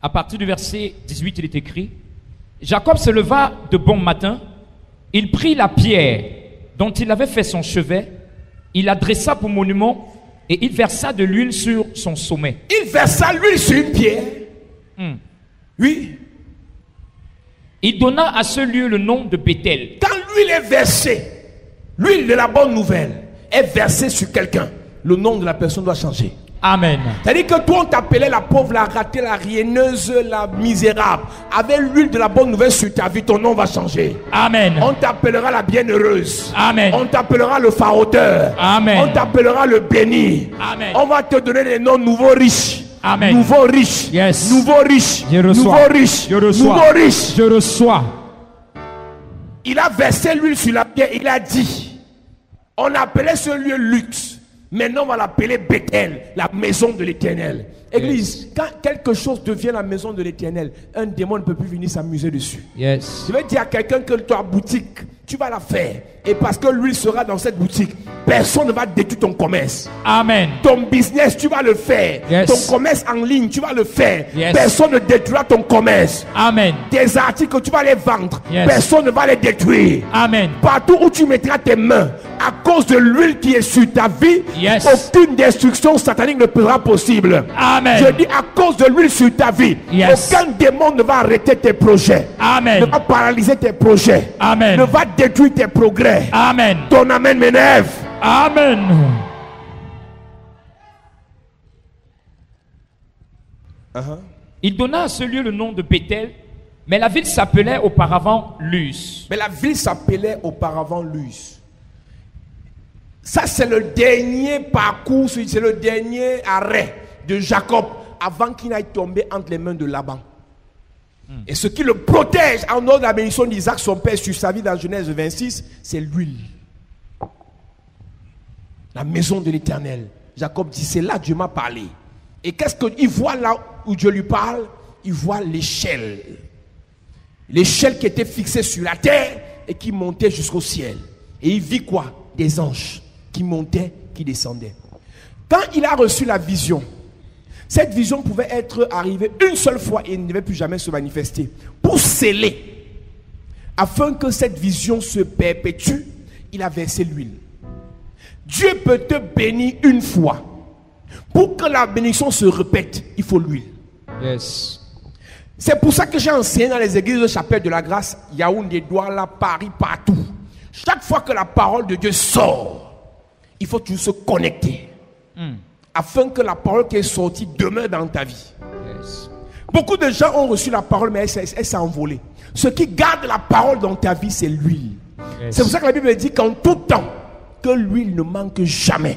À partir du verset 18, il est écrit: Jacob se leva de bon matin, il prit la pierre dont il avait fait son chevet, il la dressa pour monument et il versa de l'huile sur son sommet. Il versa l'huile sur une pierre. Oui. Il donna à ce lieu le nom de Bethel. Quand l'huile est versée, l'huile de la bonne nouvelle est versée sur quelqu'un, le nom de la personne doit changer. Amen. C'est-à-dire que toi on t'appelait la pauvre, la ratée, la rienneuse, la misérable. Avec l'huile de la bonne nouvelle sur ta vie, ton nom va changer. Amen. On t'appellera la bienheureuse. Amen. On t'appellera le faroteur. Amen. On t'appellera le béni. Amen. On va te donner des noms nouveaux riches. Amen. Nouveau riche. Yes. Nouveau riche. Je reçois. Nouveau riche. Je reçois. Nouveau riche. Je reçois. Il a versé l'huile sur la pierre. Il a dit, on appelait ce lieu luxe. Maintenant, on va l'appeler Bethel, la maison de l'Éternel. Église, quand quelque chose devient la maison de l'Éternel, un démon ne peut plus venir s'amuser dessus. Yes. Je vais dire à quelqu'un que ta boutique, tu vas la faire. Et parce que l'huile sera dans cette boutique, personne ne va détruire ton commerce. Amen. Ton business, tu vas le faire. Yes. Ton commerce en ligne, tu vas le faire. Yes. Personne ne détruira ton commerce. Amen. Tes articles, tu vas les vendre. Yes. Personne ne va les détruire. Amen. Partout où tu mettras tes mains, à cause de l'huile qui est sur ta vie, Yes. aucune destruction satanique ne sera possible. Amen. Je dis à cause de l'huile sur ta vie, Yes. aucun démon ne va arrêter tes projets, Amen. ne va paralyser tes projets, Amen. ne va détruire tes progrès. Amen. Ton amen m'énerve. Amen. Il donna à ce lieu le nom de Bethel, mais la ville s'appelait auparavant Luz. Mais la ville s'appelait auparavant Luz. Ça, c'est le dernier parcours, c'est le dernier arrêt de Jacob avant qu'il n'aille tomber entre les mains de Laban. Et ce qui le protège en dehors de la bénédiction d'Isaac, son père, sur sa vie dans Genèse 26, c'est l'huile. La maison de l'Éternel. Jacob dit, c'est là que Dieu m'a parlé. Et qu'est-ce qu'il voit là où Dieu lui parle? Il voit l'échelle. L'échelle qui était fixée sur la terre et qui montait jusqu'au ciel. Et il vit quoi? Des anges qui montaient, qui descendaient. Quand il a reçu la vision, cette vision pouvait être arrivée une seule fois et ne devait plus jamais se manifester. Pour sceller, afin que cette vision se perpétue, il a versé l'huile. Dieu peut te bénir une fois. Pour que la bénédiction se répète, il faut l'huile. Yes. C'est pour ça que j'ai enseigné dans les églises de Chapelle de la Grâce, Yaoundé, Douala, Paris, partout. Chaque fois que la parole de Dieu sort, il faut toujours se connecter. Afin que la parole qui est sortie demeure dans ta vie. Yes. Beaucoup de gens ont reçu la parole, mais elle s'est envolée. Ce qui garde la parole dans ta vie, c'est l'huile. Yes. C'est pour ça que la Bible dit qu'en tout temps, que l'huile ne manque jamais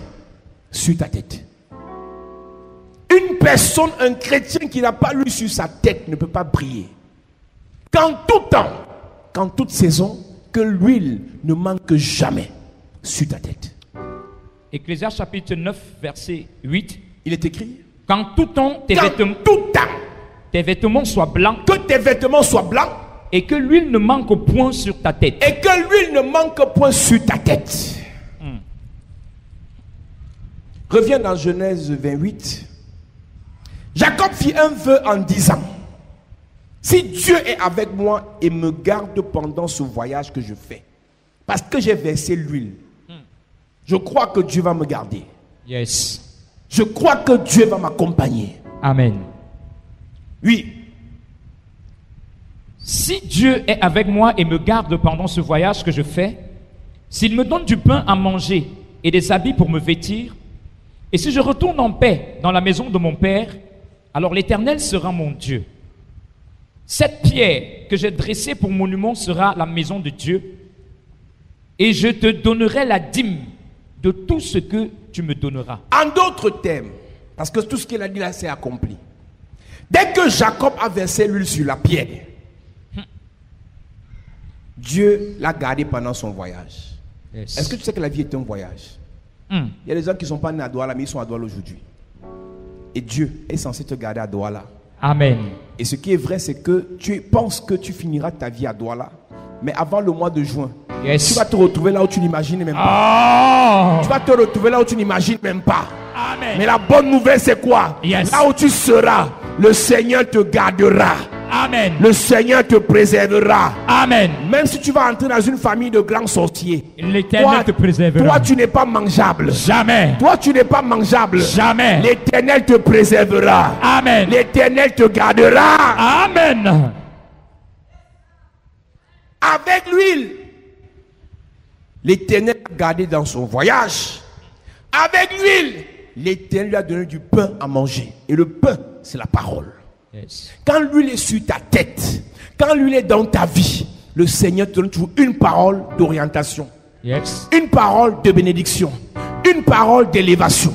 sur ta tête. Une personne, un chrétien qui n'a pas l'huile sur sa tête ne peut pas briller. Qu'en tout temps, qu'en toute saison, que l'huile ne manque jamais sur ta tête. Ecclésiaste chapitre 9, verset 8. Il est écrit, Qu'en tout temps, qu'en tout temps, tes vêtements soient blancs que tes vêtements soient blancs et que l'huile ne manque point sur ta tête. et que l'huile ne manque point sur ta tête. Reviens dans Genèse 28. Jacob fit un vœu en disant, si Dieu est avec moi et me garde pendant ce voyage que je fais, parce que j'ai versé l'huile, je crois que Dieu va me garder. Yes. Je crois que Dieu va m'accompagner. Amen. Oui. Si Dieu est avec moi et me garde pendant ce voyage que je fais, s'il me donne du pain à manger et des habits pour me vêtir, et si je retourne en paix dans la maison de mon Père, alors l'Éternel sera mon Dieu. Cette pierre que j'ai dressée pour monument sera la maison de Dieu, et je te donnerai la dîme de tout ce que tu me donneras. En d'autres termes, parce que tout ce qu'il a dit là, c'est accompli. Dès que Jacob a versé l'huile sur la pierre, Dieu l'a gardé pendant son voyage. Yes. Est-ce que tu sais que la vie est un voyage? Il y a des gens qui ne sont pas nés à Douala, mais ils sont à Douala aujourd'hui. Et Dieu est censé te garder à Douala. Amen. Et ce qui est vrai, c'est que tu penses que tu finiras ta vie à Douala, mais avant le mois de juin, Yes. tu vas te retrouver là où tu n'imagines même pas. Oh! Tu vas te retrouver là où tu n'imagines même pas. Amen. Mais la bonne nouvelle, c'est quoi? Yes. Là où tu seras, le Seigneur te gardera. Amen. Le Seigneur te préservera. Amen. Même si tu vas entrer dans une famille de grands sorciers, L'Éternel te préservera. toi, tu n'es pas mangeable. Jamais. Toi, tu n'es pas mangeable. Jamais. L'Éternel te préservera. Amen. L'Éternel te gardera. Amen. Avec l'huile. L'Éternel a gardé dans son voyage. Avec l'huile, l'Éternel lui a donné du pain à manger. Et le pain, c'est la parole. Yes. Quand l'huile est sur ta tête, quand l'huile est dans ta vie, le Seigneur te donne toujours une parole d'orientation, Yes. une parole de bénédiction, une parole d'élévation.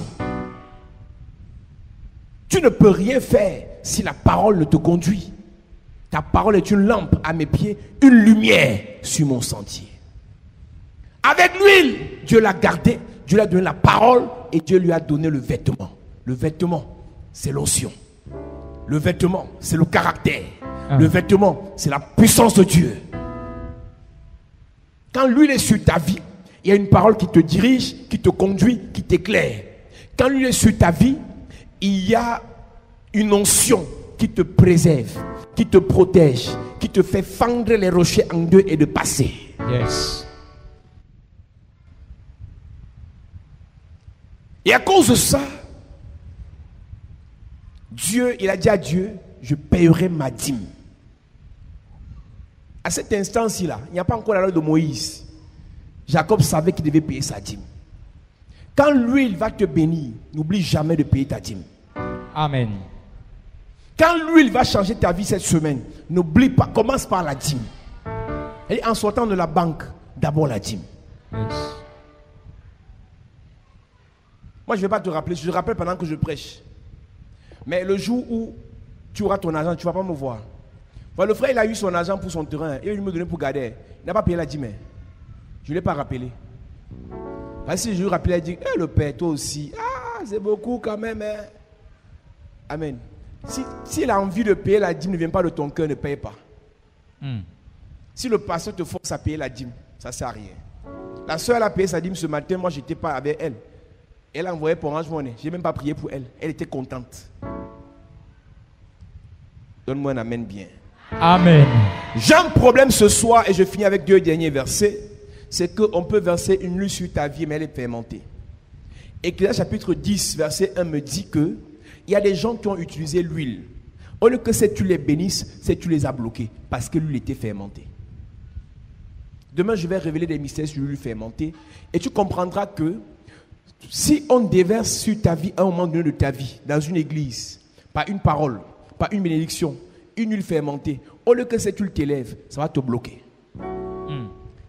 Tu ne peux rien faire si la parole ne te conduit. Ta parole est une lampe à mes pieds, une lumière sur mon sentier. Avec l'huile, Dieu l'a gardé, Dieu lui a donné la parole et Dieu lui a donné le vêtement. Le vêtement, c'est l'onction. Le vêtement, c'est le caractère. Le vêtement, c'est la puissance de Dieu. Quand l'huile est sur ta vie, il y a une parole qui te dirige, qui te conduit, qui t'éclaire. Quand l'huile est sur ta vie, il y a une onction qui te préserve, qui te protège, qui te fait fendre les rochers en deux et de passer. Yes. Et à cause de ça, Dieu, il a dit à Dieu, je payerai ma dîme. À cet instant-ci là, il n'y a pas encore la loi de Moïse. Jacob savait qu'il devait payer sa dîme. Quand lui, il va te bénir, n'oublie jamais de payer ta dîme. Amen. Quand lui, il va changer ta vie cette semaine, n'oublie pas, commence par la dîme. Et en sortant de la banque, d'abord la dîme. Yes. Moi, je ne vais pas te rappeler, je te rappelle pendant que je prêche. Mais le jour où tu auras ton argent, tu ne vas pas me voir. Voilà, le frère, il a eu son argent pour son terrain, et il me donnait pour garder. Il n'a pas payé la dîme. Je ne l'ai pas rappelé. Parce que si je lui rappelais, il dit, le père, toi aussi, c'est beaucoup quand même. Hein. Amen. Si a envie de payer la dîme ne vient pas de ton cœur, ne paye pas. Si le pasteur te force à payer la dîme, ça ne sert à rien. La soeur, elle a payé sa dîme ce matin, moi, je n'étais pas avec elle. Elle a envoyé pour Orange Money. Je n'ai même pas prié pour elle. Elle était contente. Donne-moi un amen bien. Amen. J'ai un problème ce soir et je finis avec 2 derniers versets. C'est qu'on peut verser une huile sur ta vie, mais elle est fermentée. Ecclésiaste chapitre 10, verset 1 me dit que il y a des gens qui ont utilisé l'huile. Au lieu que cette huile les bénisse, cette huile les a bloqués parce que l'huile était fermentée. Demain, je vais révéler des mystères sur l'huile fermentée et tu comprendras que si on déverse sur ta vie à un moment donné de ta vie, dans une église, pas une parole, pas une bénédiction, une huile fermentée, au lieu que cette huile t'élève, ça va te bloquer.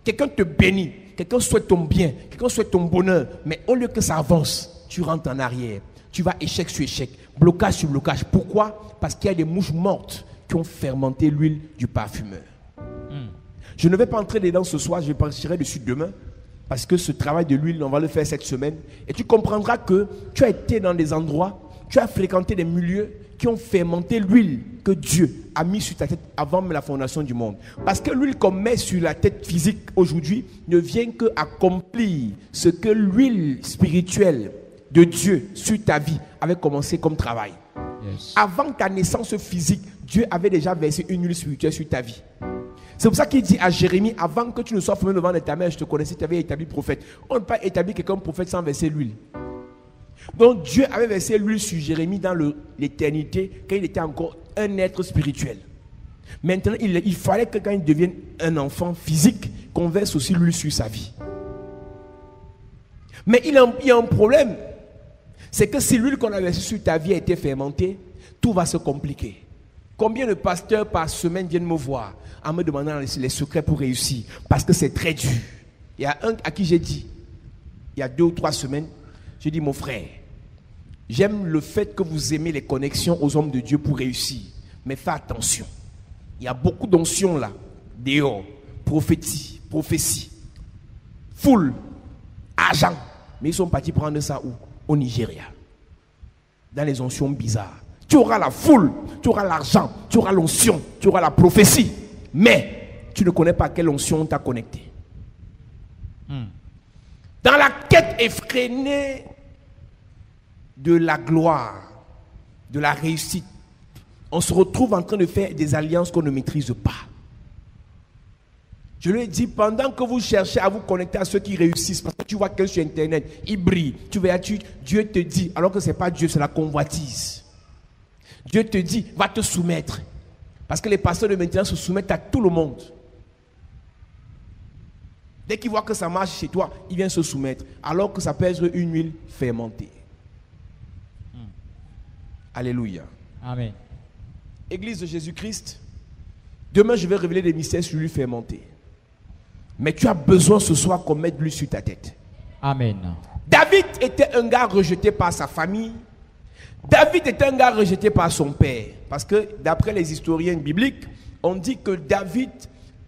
Quelqu'un te bénit, quelqu'un souhaite ton bien, quelqu'un souhaite ton bonheur, mais au lieu que ça avance, tu rentres en arrière. Tu vas échec sur échec, blocage sur blocage. Pourquoi? Parce qu'il y a des mouches mortes qui ont fermenté l'huile du parfumeur. Je ne vais pas entrer dedans ce soir, je partirai dessus demain. Parce que ce travail de l'huile, on va le faire cette semaine. Et tu comprendras que tu as été dans des endroits, tu as fréquenté des milieux qui ont fermenté l'huile que Dieu a mis sur ta tête avant la fondation du monde. Parce que l'huile qu'on met sur la tête physique aujourd'hui ne vient que accomplir ce que l'huile spirituelle de Dieu sur ta vie avait commencé comme travail. Yes. Avant ta naissance physique, Dieu avait déjà versé une huile spirituelle sur ta vie. C'est pour ça qu'il dit à Jérémie, avant que tu ne sois formé devant ta mère, je te connaissais, tu avais établi prophète. On ne peut pas établir quelqu'un prophète sans verser l'huile. Donc Dieu avait versé l'huile sur Jérémie dans l'éternité, quand il était encore un être spirituel. Maintenant, il fallait que quand il devienne un enfant physique, qu'on verse aussi l'huile sur sa vie. Mais il y a un problème. C'est que si l'huile qu'on a versée sur ta vie a été fermentée, tout va se compliquer. Combien de pasteurs par semaine viennent me voir en me demandant les secrets pour réussir? Parce que c'est très dur. Il y a un à qui j'ai dit, il y a 2 ou 3 semaines, j'ai dit, mon frère, j'aime le fait que vous aimez les connexions aux hommes de Dieu pour réussir. Mais fais attention. Il y a beaucoup d'onctions là, dehors, prophétie, foule, argent. Mais ils sont partis prendre ça où? Au Nigeria. Dans les onctions bizarres. Tu auras la foule, tu auras l'argent, tu auras l'onction, tu auras la prophétie. Mais tu ne connais pas quelle onction t'a connecté. Dans la quête effrénée de la gloire, de la réussite, on se retrouve en train de faire des alliances qu'on ne maîtrise pas. Je lui ai dit, pendant que vous cherchez à vous connecter à ceux qui réussissent, parce que tu vois que sur Internet, ils brillent, Dieu te dit, alors que ce n'est pas Dieu, c'est la convoitise. Dieu te dit, va te soumettre. Parce que les pasteurs de maintenant se soumettent à tout le monde. Dès qu'ils voient que ça marche chez toi, ils viennent se soumettre, alors que ça peut être une huile fermentée. Alléluia. Amen. Église de Jésus-Christ, demain je vais révéler des mystères sur l'huile fermentée. Mais tu as besoin ce soir qu'on mette de l'huile sur ta tête. Amen. David était un gars rejeté par sa famille. David était un gars rejeté par son père. Parce que d'après les historiens bibliques, on dit que David,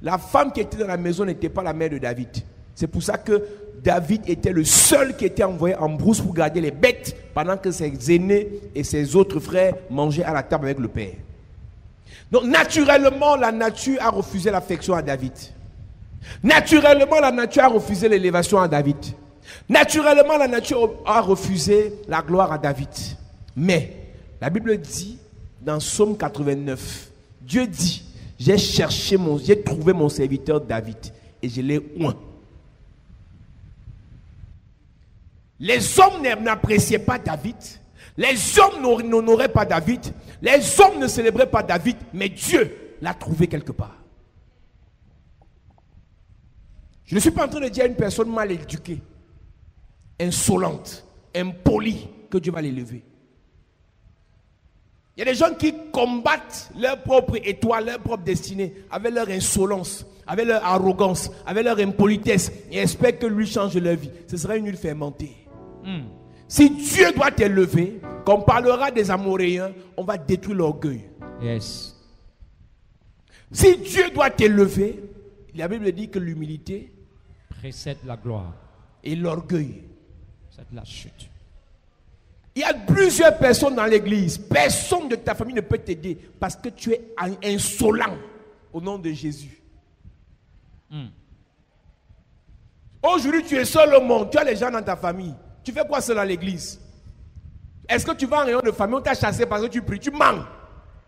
la femme qui était dans la maison n'était pas la mère de David. C'est pour ça que David était le seul qui était envoyé en brousse pour garder les bêtes pendant que ses aînés et ses autres frères mangeaient à la table avec le père. Donc naturellement, la nature a refusé l'affection à David. Naturellement, la nature a refusé l'élévation à David. Naturellement, la nature a refusé la gloire à David. Mais la Bible dit dans Psaume 89, Dieu dit, j'ai trouvé mon serviteur David et je l'ai oint. Les hommes n'appréciaient pas David. Les hommes n'honoraient pas David. Les hommes ne célébraient pas David. Mais Dieu l'a trouvé quelque part. Je ne suis pas en train de dire à une personne mal éduquée, insolente, impolie, que Dieu va l'élever. Il y a des gens qui combattent leur propre étoile, leur propre destinée, avec leur insolence, avec leur arrogance, avec leur impolitesse, et espèrent que lui change leur vie. Ce sera une huile fermentée. Si Dieu doit t'élever, quand on parlera des Amoréens, on va détruire l'orgueil. Yes. Si Dieu doit t'élever, la Bible dit que l'humilité précède la gloire. Et l'orgueil. C'est la chute. Il y a plusieurs personnes dans l'église. Personne de ta famille ne peut t'aider parce que tu es insolent au nom de Jésus. Aujourd'hui, tu es seul au monde. Tu as les gens dans ta famille. Tu fais quoi seul à l'église? Est-ce que tu vas en réunion de famille? On t'a chassé parce que tu pries. Tu mens.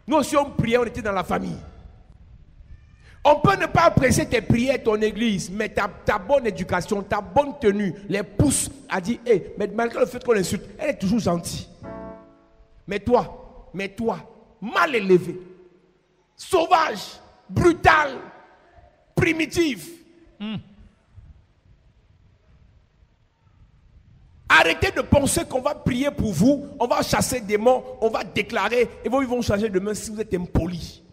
Nous aussi, on priait, on était dans la famille. On peut ne pas apprécier tes prières, ton église, mais ta bonne éducation, ta bonne tenue, les pousse à dire, hey, mais malgré le fait qu'on l'insulte, elle est toujours gentille. Mais toi, mal élevé, sauvage, brutal, primitif. Arrêtez de penser qu'on va prier pour vous, on va chasser des démons, on va déclarer, et ils vont changer demain si vous êtes impoli.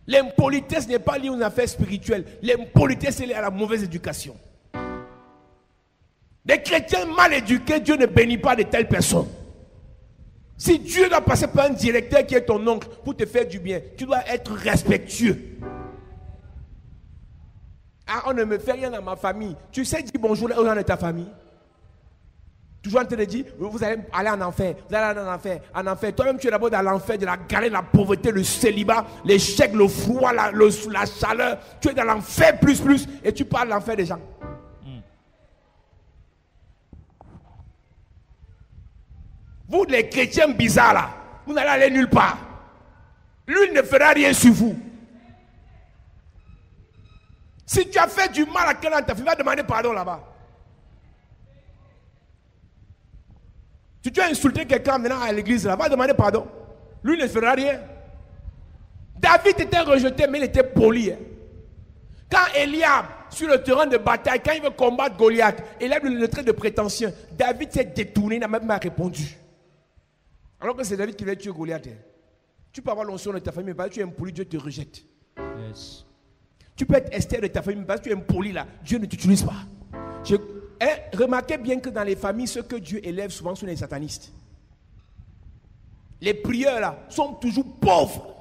L'impolitesse n'est pas liée aux affaires spirituelles. L'impolitesse est liée à la mauvaise éducation. Des chrétiens mal éduqués, Dieu ne bénit pas de telles personnes. Si Dieu doit passer par un directeur qui est ton oncle pour te faire du bien, tu dois être respectueux. Ah, on ne me fait rien dans ma famille. Tu sais dire bonjour aux gens de ta famille. Toujours en train de dire, vous allez aller en enfer, vous allez aller en enfer. Toi-même, tu es d'abord dans l'enfer de la galère, la pauvreté, le célibat, l'échec, le froid, la chaleur. Tu es dans l'enfer plus, et tu parles de l'enfer des gens. Vous, les chrétiens bizarres là, vous n'allez aller nulle part. Lui ne fera rien sur vous. Si tu as fait du mal à quelqu'un, tu vas demander pardon là-bas. Si tu as insulté quelqu'un maintenant à l'église, là, va demander pardon. Lui ne fera rien. David était rejeté, mais il était poli. Quand Eliab, sur le terrain de bataille, quand il veut combattre Goliath, Eliab le trait de prétentieux. David s'est détourné, il n'a même pas répondu. Alors que c'est David qui veut tuer Goliath. Tu peux avoir l'onction de ta famille, mais parce que tu es impoli, Dieu te rejette. Yes. Tu peux être Esther de ta famille, mais parce que tu es impoli là, Dieu ne t'utilise pas. Remarquez bien que dans les familles, ceux que Dieu élève souvent sont les satanistes. Les prieurs là sont toujours pauvres.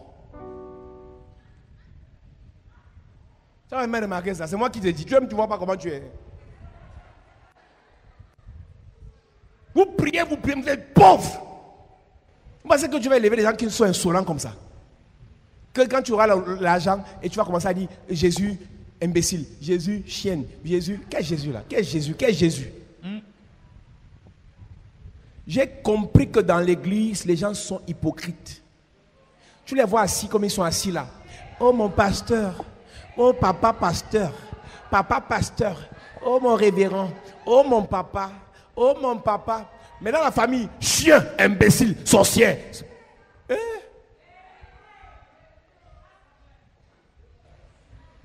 Ça va même remarquer ça. C'est moi qui te dis. Toi-même, tu ne vois pas comment tu es. Vous priez, vous êtes pauvres. Vous pensez que tu vas élever les gens qui sont insolents comme ça? Que quand tu auras l'argent et tu vas commencer à dire Jésus imbécile, Jésus chienne, Jésus, quel Jésus là? Quel Jésus? J'ai compris que dans l'église, les gens sont hypocrites. Tu les vois assis comme ils sont assis là. Oh mon pasteur, oh papa pasteur, oh mon révérend, oh mon papa. Mais dans la famille, chien, imbécile, sorcière.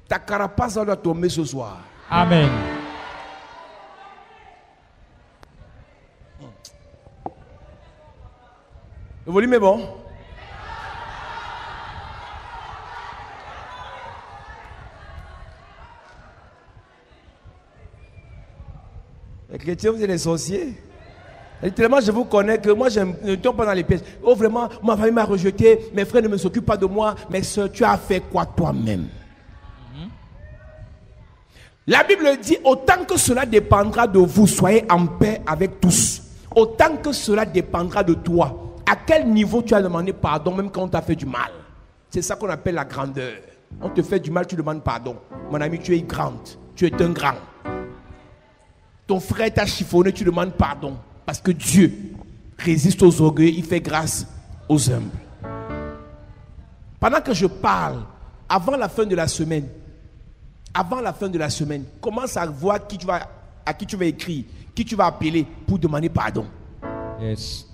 Ta carapace doit tomber ce soir. Amen. Le volume est bon? Les chrétiens, vous êtes des sorciers. Tellement je vous connais que moi je ne tombe pas dans les pièges. Oh vraiment, ma famille m'a rejeté, mes frères ne me s'occupent pas de moi. Mais soeur, tu as fait quoi toi-même? La Bible dit, autant que cela dépendra de vous, soyez en paix avec tous. Autant que cela dépendra de toi. À quel niveau tu as demandé pardon même quand on t'a fait du mal? C'est ça qu'on appelle la grandeur. On te fait du mal, tu demandes pardon. Mon ami, tu es grande. Tu es un grand. Ton frère t'a chiffonné, tu demandes pardon. Parce que Dieu résiste aux orgueilleux, il fait grâce aux humbles. Pendant que je parle, avant la fin de la semaine, commence à voir à qui tu vas écrire. qui tu vas appeler pour demander pardon. Yes.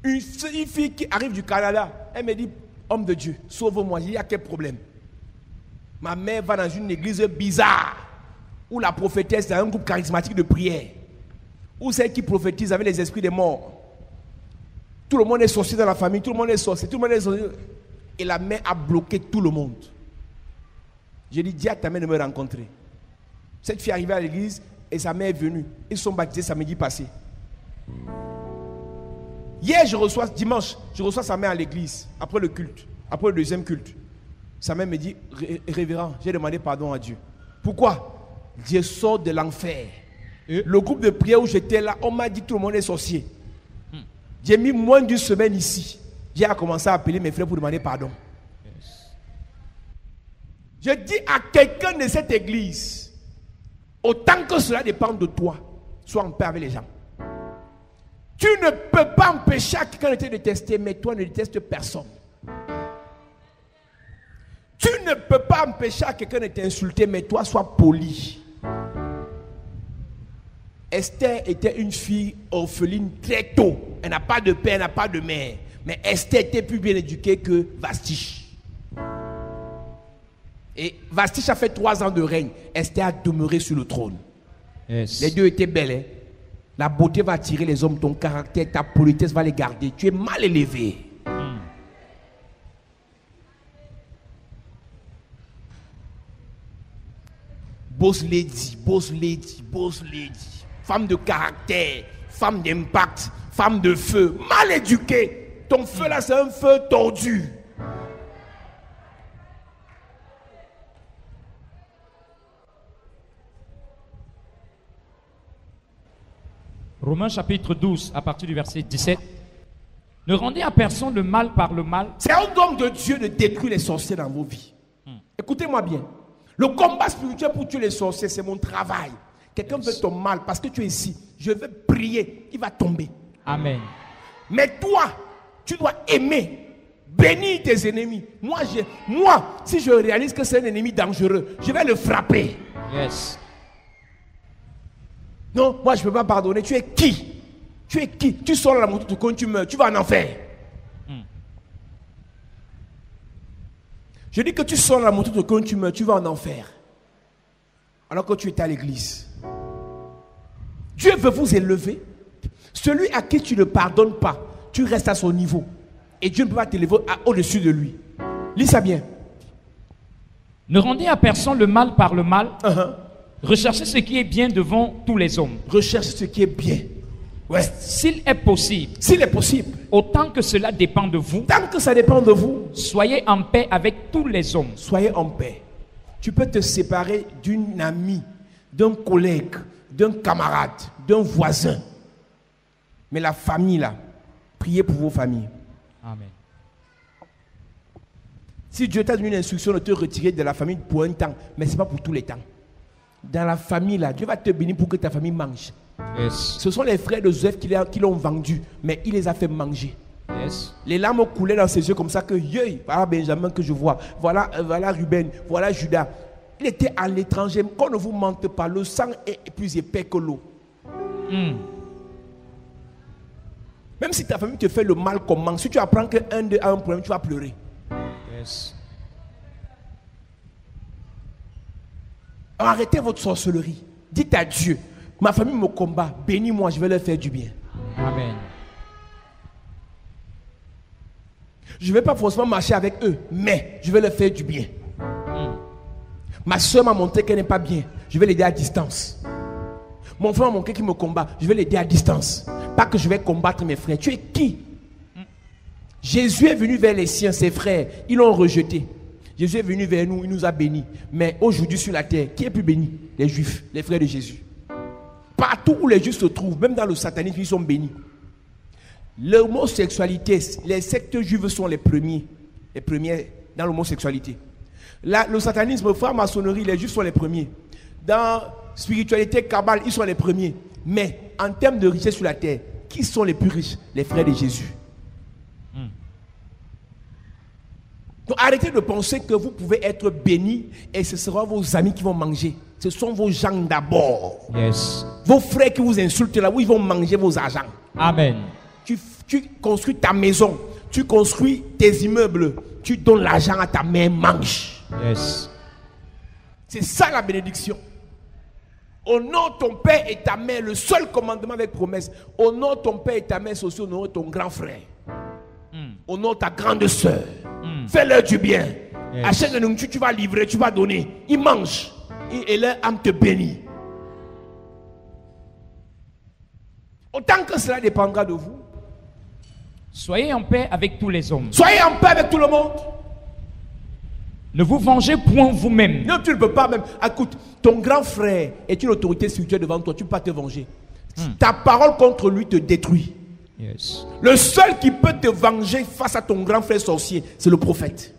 Une fille qui arrive du Canada, elle me dit, homme de Dieu, sauve-moi, il y a quel problème? Ma mère va dans une église bizarre, où la prophétesse est un groupe charismatique de prière, où celle qui prophétise avec les esprits des morts. Tout le monde est sorcier dans la famille, tout le monde est sorcier, tout le monde est sorcier. Et la mère a bloqué tout le monde. J'ai dit, dis à ta mère de me rencontrer. Cette fille est arrivée à l'église et sa mère est venue. Ils sont baptisés samedi passé. Hier, dimanche, je reçois sa mère à l'église, après le culte, après le deuxième culte. Sa mère me dit, révérend, j'ai demandé pardon à Dieu. Pourquoi? Dieu sort de l'enfer. Le groupe de prière où j'étais là, on m'a dit que tout le monde est sorcier. J'ai mis moins d'une semaine ici. J'ai commencé à appeler mes frères pour demander pardon. Je dis à quelqu'un de cette église, autant que cela dépend de toi, sois en paix avec les gens. Tu ne peux pas empêcher à quelqu'un de te détester, mais toi ne détestes personne. Tu ne peux pas empêcher à quelqu'un de t'insulter, mais toi sois poli. Esther était une fille orpheline très tôt. Elle n'a pas de père, elle n'a pas de mère. Mais Esther était plus bien éduquée que Vastiche. Et Vastiche a fait 3 ans de règne. Esther a demeuré sur le trône. Yes. Les deux étaient belles. Hein? La beauté va attirer les hommes, ton caractère, ta politesse va les garder. Tu es mal élevé. Boss lady, boss lady, boss lady. Femme de caractère, femme d'impact, femme de feu, mal éduquée. Ton feu là, c'est un feu tordu. Romains chapitre 12, à partir du verset 17. Ne rendez à personne le mal par le mal. C'est un don de Dieu de détruire les sorciers dans vos vies. Écoutez-moi bien. Le combat spirituel pour tuer les sorciers, c'est mon travail. Quelqu'un veut ton mal parce que tu es ici. Je vais prier, il va tomber. Amen. Mais toi, tu dois aimer, bénir tes ennemis. Moi, si je réalise que c'est un ennemi dangereux, je vais le frapper. Yes. Non, moi je ne peux pas pardonner. Tu es qui? Tu es qui? Tu sors la moto, quand tu meurs, tu vas en enfer. Je dis que tu sors la moto, quand tu meurs, tu vas en enfer. Alors que tu es à l'église. Dieu veut vous élever. Celui à qui tu ne pardonnes pas, tu restes à son niveau. Et Dieu ne peut pas t'élever au-dessus de lui. Lis ça bien. Ne rendez à personne le mal par le mal. Recherchez ce qui est bien devant tous les hommes. Recherche ce qui est bien. Ouais. S'il est possible. S'il est possible. Autant que cela dépend de vous. Tant que ça dépend de vous. Soyez en paix avec tous les hommes. Soyez en paix. Tu peux te séparer d'une amie, d'un collègue, d'un camarade, d'un voisin. Mais la famille là, priez pour vos familles. Amen. Si Dieu t'a donné une instruction de te retirer de la famille pour un temps, mais ce n'est pas pour tous les temps. Dans la famille là, Dieu va te bénir pour que ta famille mange. Yes. Ce sont les frères de Joseph qui l'ont vendu, mais il les a fait manger. Yes. Les larmes coulaient dans ses yeux comme ça que, voilà Benjamin que je vois, voilà Ruben, voilà Judas. Il était à l'étranger. Qu'on ne vous mente pas, le sang est plus épais que l'eau. Même si ta famille te fait le mal comment, si tu apprends qu'un d'eux a un problème, tu vas pleurer. Yes. Arrêtez votre sorcellerie. Dites à Dieu, ma famille me combat, bénis-moi, je vais leur faire du bien. Amen. Je ne vais pas forcément marcher avec eux, mais je vais leur faire du bien. Ma soeur m'a montré qu'elle n'est pas bien, je vais l'aider à distance. Mon frère m'a montré qu'il me combat, je vais l'aider à distance. Pas que je vais combattre mes frères. Tu es qui? Jésus est venu vers les siens, ses frères, ils l'ont rejeté. Jésus est venu vers nous, il nous a bénis. Mais aujourd'hui sur la terre, qui est plus béni? Les Juifs, les frères de Jésus. Partout où les Juifs se trouvent, même dans le satanisme, ils sont bénis. L'homosexualité, les sectes juives sont les premiers dans l'homosexualité. Le satanisme, franc-maçonnerie, les Juifs sont les premiers. Dans spiritualité, Kabbale, ils sont les premiers. Mais en termes de richesse sur la terre, qui sont les plus riches? Les frères de Jésus. Donc arrêtez de penser que vous pouvez être bénis et ce sera vos amis qui vont manger. Ce sont vos gens d'abord. Yes. Vos frères qui vous insultent là, où ils vont manger vos argents. Amen. Tu construis ta maison, tu construis tes immeubles, tu donnes l'argent à ta mère, mange. Yes. C'est ça la bénédiction. Honore ton père et ta mère, le seul commandement avec promesse. Honore ton père et ta mère, c'est aussi honorer ton grand frère. Honore ta grande soeur. Fais-leur du bien. Yes. Achète de nourriture, tu vas livrer, tu vas donner. Ils mangent. Et leur âme te bénit. Autant que cela dépendra de vous. Soyez en paix avec tous les hommes. Soyez en paix avec tout le monde. Ne vous vengez point vous-même. Non, tu ne peux pas même. Écoute, ton grand frère est une autorité spirituelle devant toi. Tu ne peux pas te venger. Ta parole contre lui te détruit. Yes. Le seul qui peut te venger face à ton grand frère sorcier, c'est le prophète.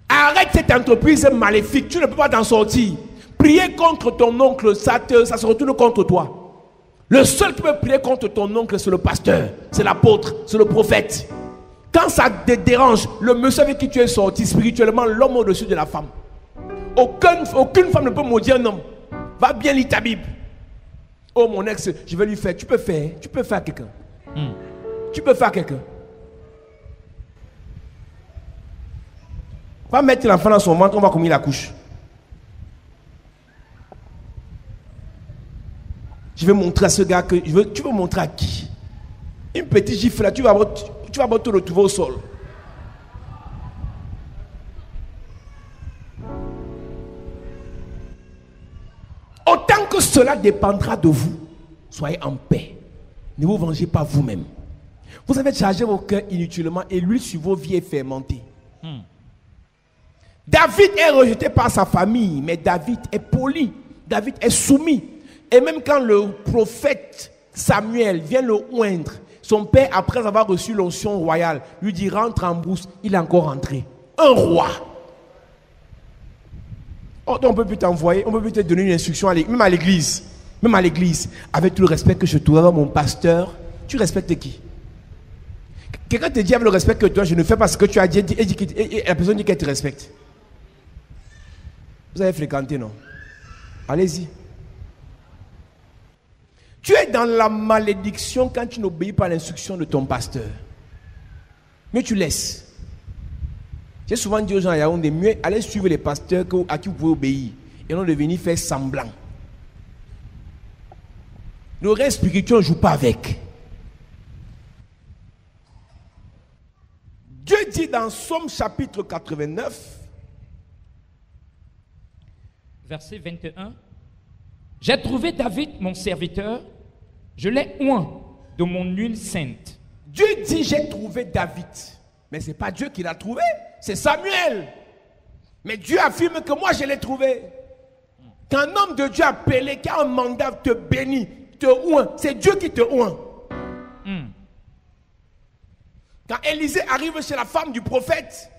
Arrête cette entreprise maléfique. Tu ne peux pas t'en sortir. Prier contre ton oncle, ça se retourne contre toi. Le seul qui peut prier contre ton oncle, c'est le pasteur, c'est l'apôtre, c'est le prophète. Quand ça te dérange, le monsieur avec qui tu es sorti spirituellement, l'homme au-dessus de la femme. Aucune femme ne peut maudire un homme. Va bien lire ta Bible. Oh mon ex, je vais lui faire. Tu peux faire quelqu'un. Tu peux faire quelqu'un. Va mettre l'enfant dans son ventre, on va communier la couche. Je vais montrer à ce gars que... Tu veux montrer à qui? Une petite gifle là, tu vas te retrouver au sol. Autant que cela dépendra de vous, soyez en paix. Ne vous vengez pas vous-même. Vous avez chargé vos cœurs inutilement et l'huile sur vos vies est fermentée. David est rejeté par sa famille, mais David est poli. David est soumis. Et même quand le prophète Samuel vient le oindre, son père, après avoir reçu l'onction royale, lui dit rentre en brousse. Il est encore rentré. Un roi. Oh, on ne peut plus t'envoyer, on ne peut plus te donner une instruction, même à l'église. Même à l'église. Avec tout le respect que je te dois, mon pasteur, tu respectes qui? Quelqu'un te dit avec le respect que toi, je ne fais pas ce que tu as dit, et la personne dit qu'elle te respecte. Vous avez fréquenté, non? Allez-y. Tu es dans la malédiction quand tu n'obéis pas à l'instruction de ton pasteur. Mais tu laisses. J'ai souvent dit aux gens à Yaoundé, mieux allez suivre les pasteurs à qui vous pouvez obéir et non de venir faire semblant. Le reste spirituel, on ne joue pas avec. Dieu dit dans Somme chapitre 89, verset 21, j'ai trouvé David, mon serviteur, je l'ai oint de mon huile sainte. Dieu dit j'ai trouvé David. Mais ce n'est pas Dieu qui l'a trouvé, c'est Samuel. Mais Dieu affirme que moi je l'ai trouvé. Qu'un homme de Dieu appelé, qui a un mandat, te bénit, te oint, c'est Dieu qui te oint. Quand Élisée arrive chez la femme du prophète,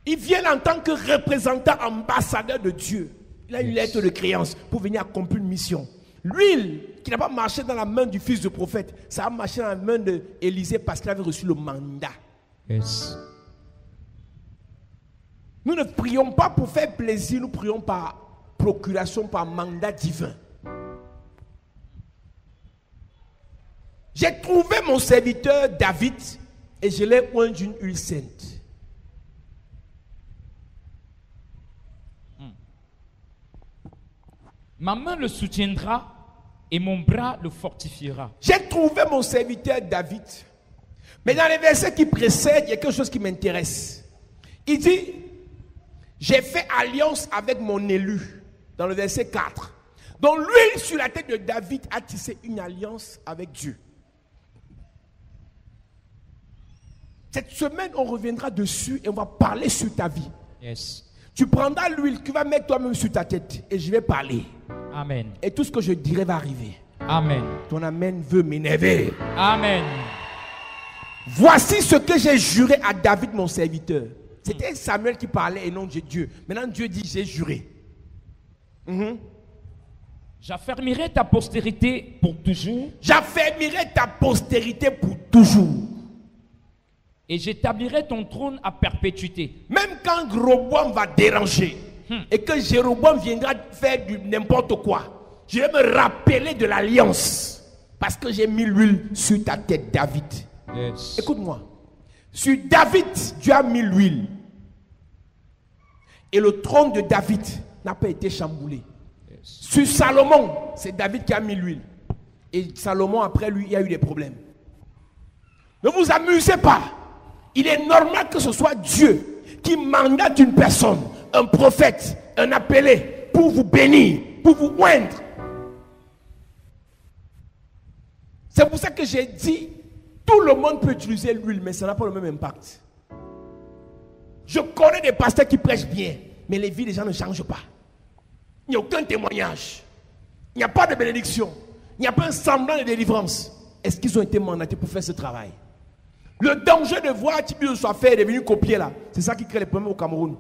il vient en tant que représentant, ambassadeur de Dieu. Il a une lettre de créance pour venir accomplir une mission. L'huile qui n'a pas marché dans la main du fils du prophète, ça a marché dans la main d'Élisée parce qu'il avait reçu le mandat. Yes. Nous ne prions pas pour faire plaisir, nous prions par procuration, par mandat divin. J'ai trouvé mon serviteur David et je l'ai oint d'une huile sainte. Ma main le soutiendra et mon bras le fortifiera. J'ai trouvé mon serviteur David. Mais dans les versets qui précèdent, il y a quelque chose qui m'intéresse. Il dit, j'ai fait alliance avec mon élu. Dans le verset 4. Donc l'huile sur la tête de David a tissé une alliance avec Dieu. Cette semaine, on reviendra dessus et on va parler sur ta vie. Yes. Tu prendras l'huile, tu vas mettre toi-même sur ta tête et je vais parler. Amen. Et tout ce que je dirai va arriver. Amen. Ton amen veut m'énerver. Amen. Voici ce que j'ai juré à David mon serviteur. C'était Samuel qui parlait et non Dieu. Maintenant Dieu dit j'ai juré. J'affermirai ta postérité pour toujours. J'affermirai ta postérité pour toujours. Et j'établirai ton trône à perpétuité. Même quand Roboam va déranger et que Jéroboam viendra faire du n'importe quoi, Je vais me rappeler de l'alliance. Parce que j'ai mis l'huile sur ta tête, David. Yes. Écoute-moi. Sur David, Dieu a mis l'huile. Et le trône de David n'a pas été chamboulé. Yes. Sur Salomon, c'est David qui a mis l'huile. Et Salomon, après lui, il y a eu des problèmes. Ne vous amusez pas. Il est normal que ce soit Dieu qui mandate une personne, un prophète, un appelé, pour vous bénir, pour vous oindre. C'est pour ça que j'ai dit, tout le monde peut utiliser l'huile, mais ça n'a pas le même impact. Je connais des pasteurs qui prêchent bien, mais les vies des gens ne changent pas. Il n'y a aucun témoignage. Il n'y a pas de bénédiction. Il n'y a pas un semblant de délivrance. Est-ce qu'ils ont été mandatés pour faire ce travail? Le danger de voir Tibi soit fait est devenu copié là. C'est ça qui crée les problèmes au Cameroun.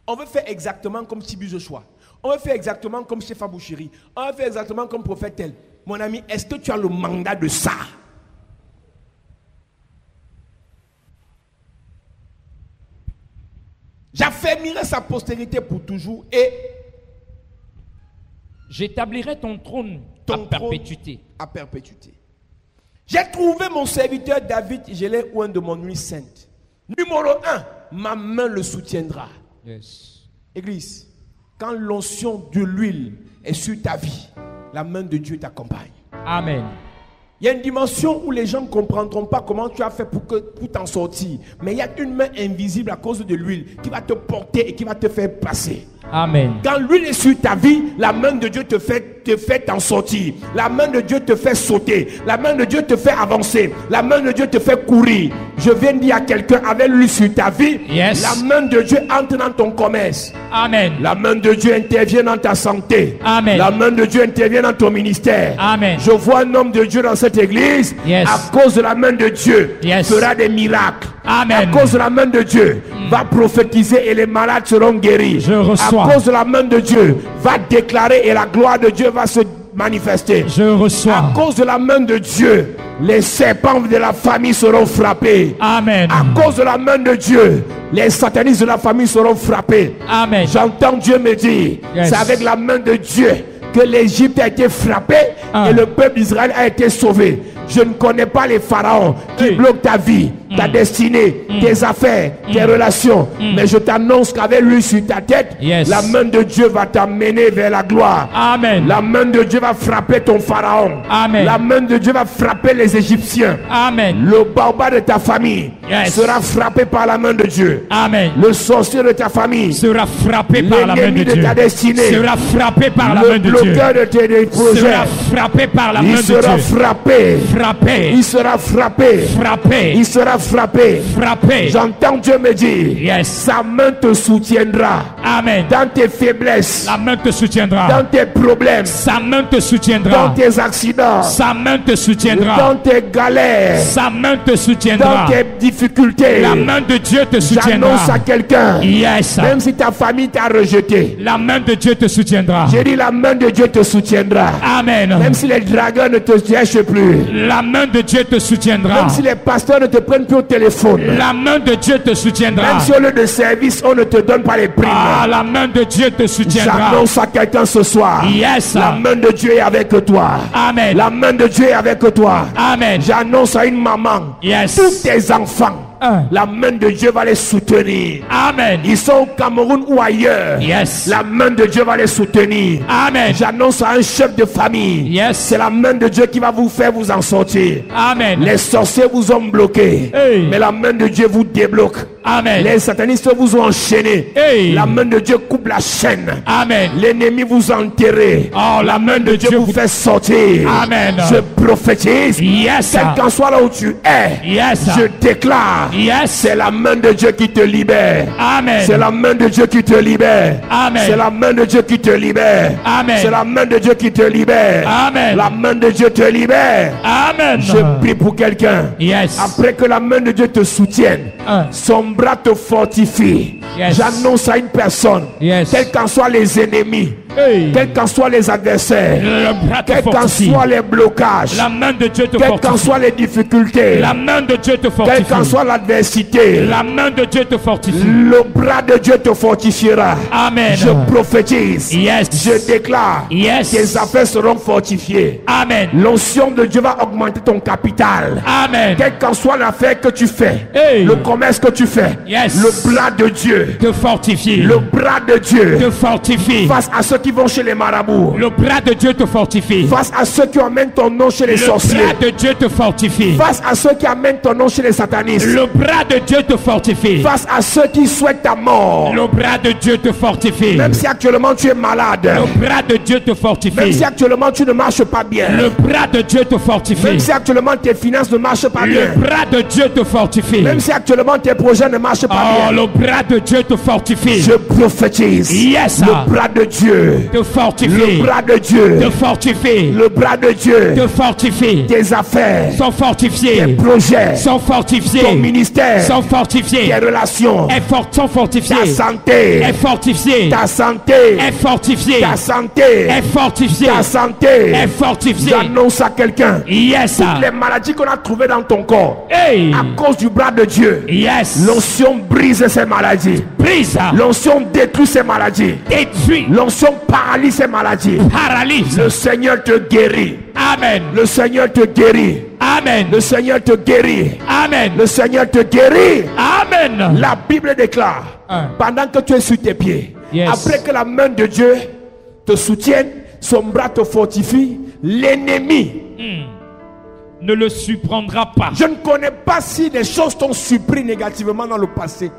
On veut faire exactement comme Tibi Joshua. On veut faire exactement comme Chef Abouchiri. On veut faire exactement comme prophète tel. Mon ami, est-ce que tu as le mandat de ça? J'affermirai sa postérité pour toujours et j'établirai ton trône à perpétuité. À perpétuité. J'ai trouvé mon serviteur David, je l'ai oint de mon nuit sainte. Numéro 1, ma main le soutiendra. Yes. Église, quand l'onction de l'huile est sur ta vie, la main de Dieu t'accompagne. Amen. Il y a une dimension où les gens ne comprendront pas comment tu as fait pour t'en sortir. Mais il y a une main invisible à cause de l'huile qui va te porter et qui va te faire passer. Amen. Quand l'huile est sur ta vie, la main de Dieu te fait t'en sortir. La main de Dieu te fait sauter. La main de Dieu te fait avancer. La main de Dieu te fait courir. Je viens de dire à quelqu'un, avec l'huile sur ta vie, yes, la main de Dieu entre dans ton commerce. Amen. La main de Dieu intervient dans ta santé. Amen. La main de Dieu intervient dans ton ministère. Amen. Je vois un homme de Dieu dans cette église. Yes. À cause de la main de Dieu, yes, fera des miracles. Amen. À cause de la main de Dieu, va prophétiser et les malades seront guéris. Je reçois. À cause de la main de Dieu, va déclarer et la gloire de Dieu va se manifester. Je reçois. À cause de la main de Dieu, les serpents de la famille seront frappés. Amen. À cause de la main de Dieu, les satanistes de la famille seront frappés. Amen. J'entends Dieu me dire, yes, c'est avec la main de Dieu que l'Égypte a été frappée et le peuple d'Israël a été sauvé. Je ne connais pas les pharaons qui bloquent ta vie, ta destinée, tes affaires, tes relations. Mais je t'annonce qu'avec lui sur ta tête, yes, la main de Dieu va t'amener vers la gloire. Amen. La main de Dieu va frapper ton pharaon. Amen. La main de Dieu va frapper les Égyptiens. Amen. Le barbare de ta famille, yes, sera frappé par la main de Dieu. Amen. Le sorcier de ta famille sera frappé par la main de Dieu. Ta destinée sera frappé par la main de Dieu. Le bloqueur de tes projets sera frappé par la main de Dieu. Il sera frappé. Frappé. Il sera frappé. Frappé. Il sera frappé. Frappé. J'entends Dieu me dire, yes, sa main te soutiendra. Amen. Dans tes faiblesses, la main te soutiendra. Dans tes problèmes, sa main te soutiendra. Dans tes accidents, sa main te soutiendra. Dans tes galères, sa main te soutiendra. Dans tes difficultés, la main de Dieu te soutiendra. J'annonce à quelqu'un, yes, même si ta famille t'a rejeté, la main de Dieu te soutiendra. J'ai dit la main de Dieu te soutiendra. Amen. Même si les dragons ne te cherchent plus, la main de Dieu te soutiendra. Même si les pasteurs ne te prennent plus au téléphone, la main de Dieu te soutiendra. Même si au lieu de service on ne te donne pas les primes, la main de Dieu te soutiendra. J'annonce à quelqu'un ce soir, yes, la main de Dieu est avec toi. Amen. La main de Dieu est avec toi. Amen. J'annonce à une maman, yes, tous tes enfants, la main de Dieu va les soutenir. Amen. Ils sont au Cameroun ou ailleurs. Yes. La main de Dieu va les soutenir. Amen. J'annonce à un chef de famille. Yes. C'est la main de Dieu qui va vous faire vous en sortir. Amen. Les sorciers vous ont bloqué. Hey. Mais la main de Dieu vous débloque. Amen. Les satanistes vous ont enchaîné. Hey. La main de Dieu coupe la chaîne. Amen. L'ennemi vous enterré. Oh, la main de Dieu vous fait sortir. Amen. Je prophétise. Yes. Quel qu'en soit là où tu es. Yes. Je déclare. Yes. C'est la main de Dieu qui te libère. Amen. C'est la main de Dieu qui te libère. Amen. C'est la main de Dieu qui te libère. Amen. C'est la main de Dieu qui te libère. Amen. La main de Dieu te libère. Amen. Je prie pour quelqu'un. Yes. Après que la main de Dieu te soutienne, son bras te fortifie. Yes. J'annonce à une personne, yes, quels qu'en soient les ennemis, Hey. Quels qu'en soient les adversaires, Le bras te quels qu'en fortifie. soient les blocages, La main de Dieu te quelles qu'en fortifie. soient les difficultés, La main de Dieu te quelle fortifie. qu'en soit l'adversité, La main de Dieu te fortifie. le bras de Dieu te fortifiera. Amen. Je prophétise, Yes. je déclare, Yes. tes affaires seront fortifiées. Amen. L'onction de Dieu va augmenter ton capital. Amen. Quelle qu'en soit l'affaire que tu fais, Hey. le commerce que tu fais, Yes. le bras de Dieu, Te fortifie. le bras de Dieu, Te fortifie. face à ceux qui vont chez les marabouts, Le bras de Dieu te fortifie. face à ceux qui amènent ton nom chez les Le sorciers, bras de Dieu te fortifie. face à ceux qui amènent ton nom chez les satanistes, Le bras de Dieu te fortifie. face à ceux qui souhaitent ta mort. Le bras de Dieu te fortifie. Même si actuellement tu es malade, Le bras de Dieu te même fortifie. si actuellement tu ne marches pas bien, Le bras de Dieu te même fortifie. si actuellement tes finances ne marchent pas bien, Le bras de Dieu te fortifie. même si actuellement tes projets ne marchent pas Oh, bien, le bras de Dieu te fortifie. je prophétise, Yes. le bras de Dieu, Te fortifie. le bras de Dieu, Te fortifie. le bras de Dieu, Te fortifie. tes affaires, Sont tes fortifiés. projets, Sont ton fortifiés. ministère, Sont fortifiés. tes relations, Sont fortifiés. ta santé, Est fortifié. ta santé, Est fortifié. ta santé, Est fortifié. ta santé. Est fortifié. J'annonce à quelqu'un, Yes. les maladies qu'on a trouvées dans ton corps, Hey. à cause du bras de Dieu, Yes. l'onction brise ces maladies. Brise. L'onction détruit ces maladies. Détruit. L'onction paralyse ces maladies. Paralyse. Le Seigneur te guérit. Amen. Le Seigneur te guérit. Amen. Le Seigneur te guérit. Amen. Le Seigneur te guérit. Amen. La Bible déclare, pendant que tu es sur tes pieds, Yes. après que la main de Dieu te soutienne, son bras te fortifie, l'ennemi. Ne le surprendra pas. Je ne connais pas si des choses t'ont surpris négativement dans le passé.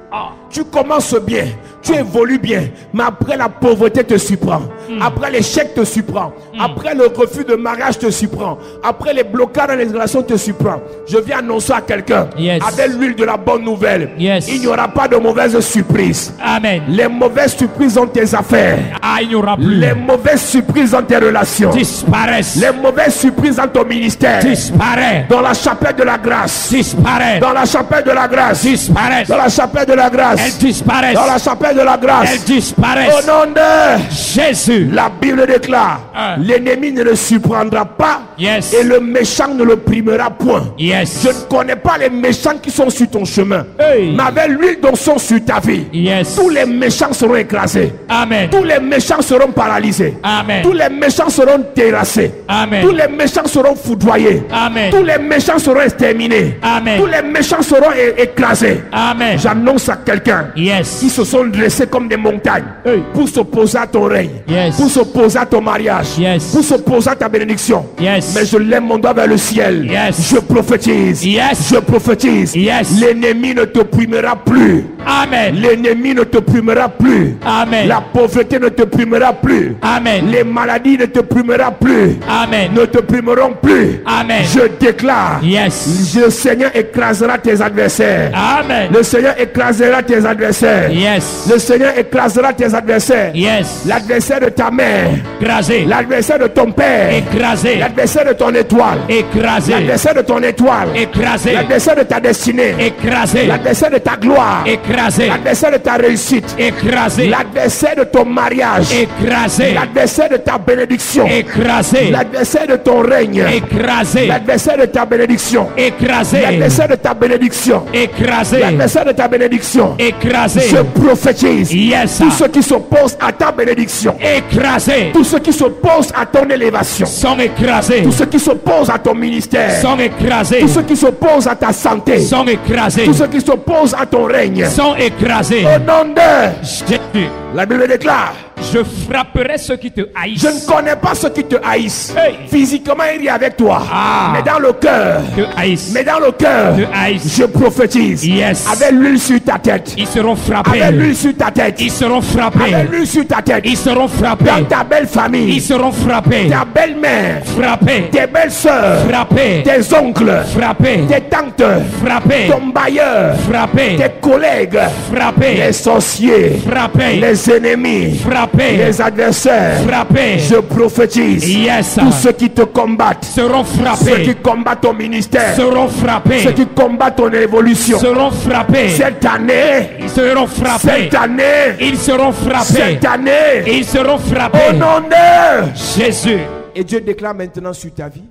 Tu commences bien, tu évolues bien, mais après la pauvreté te surprend, après l'échec te surprend, après le refus de mariage te surprend, après les blocages dans les relations te surprend. Je viens annoncer à quelqu'un, Yes. avec l'huile de la bonne nouvelle, Yes. il n'y aura pas de mauvaises surprises. Amen. Les mauvaises surprises dans tes affaires, Ah, il n'y aura plus. les mauvaises surprises dans tes relations, Disparaissent. les mauvaises surprises dans ton ministère, Disparaît. dans la chapelle de la grâce, Disparaît. dans la chapelle de la grâce, Disparaît. dans la chapelle de la grâce, Elles disparaissent. dans la chapelle de la Elles grâce. disparaissent. Au nom de Jésus. la Bible déclare, l'ennemi ne le surprendra pas Yes. et le méchant ne le primera point. Yes. Je ne connais pas les méchants qui sont sur ton chemin, Hey. mais avec l'huile d'onction sur ta vie, Yes. tous les méchants seront écrasés. Amen. Tous les méchants seront paralysés. Amen. Tous les méchants seront terrassés. Amen. Tous les méchants seront foudroyés. Amen. Tous les méchants seront exterminés. Amen. Tous les méchants seront écrasés. Amen. J'annonce à quelqu'un Yes. qui se sont dressés comme des montagnes pour s'opposer à ton règne, Yes. pour s'opposer à ton mariage, Yes. pour s'opposer à ta bénédiction. Yes. Mais je lève mon doigt vers le ciel. Yes. Je prophétise. Yes. Je prophétise. Yes. L'ennemi ne te primera plus. Amen. L'ennemi ne te primera plus. Amen. La pauvreté ne te primera plus. Amen. Les maladies ne te primera plus. Amen. Ne te primeront plus. Amen. Je déclare. Yes. Le Seigneur écrasera tes adversaires. Amen. Le Seigneur écrasera tes adversaires. Yes. Le Seigneur écrasera tes adversaires. Yes. L'adversaire de ta mère. Écrasé. L'adversaire de ton père. Écrasé. L'adversaire de ton étoile. Écrasé. L'adversaire de ton étoile. Écrasé. L'adversaire de ta destinée. Écrasé. L'adversaire de ta gloire. Écrasé. L'adversaire de ta réussite. Écrasé. L'adversaire de ton mariage. Écrasé. L'adversaire de ta bénédiction. Écrasé. L'adversaire de ton règne. Écrasé. L'adversaire de ta bénédiction. Écrasé. L'adversaire de ta bénédiction. Écrasé. L'adversaire de ta bénédiction. Écrasé. Je prophétise. Yes. Tous ceux qui s'opposent à ta bénédiction. Écrasé. Tous ceux qui s'opposent à ton élévation. Sont écrasés. Tous ceux qui s'opposent à ton ministère. Sont écrasés. Tous ceux qui s'opposent à ta santé. Sont écrasés. Tous ceux qui s'opposent à ton règne. Sont écrasés. Au nom de Jésus. la Bible déclare. Je frapperai ceux qui te haïssent. Je ne connais pas ceux qui te haïssent. Hey. Physiquement, il est avec toi. Ah. Mais dans le cœur. Te haïssent. Mais dans le cœur. Te haïssent. Je prophétise. Yes. Avec l'huile sur ta tête. Ils seront frappés. Avec l'huile sur ta tête. Ils seront frappés. Avec l'huile sur ta tête. Ils seront frappés. Dans ta belle famille. Ils seront frappés. Ta belle-mère. Frappés. Tes belles soeurs. Frappés. Tes oncles. Frappés. Tes tantes. Frappés. Ton bailleur. Frappés. Tes collègues. Frappés. Les sorciers. Frappés. Les les ennemis, frappés, les adversaires, frappés. je prophétise. Yes. Tous ceux qui te combattent, Seront ceux qui frappés. combattent ton ministère, Seront frappés. ceux qui combattent ton évolution, Seront frappés. cette année, Ils seront frappés. cette année, Ils seront frappés. cette année, Ils seront au frappés. nom de Jésus. Et Dieu déclare maintenant sur ta vie.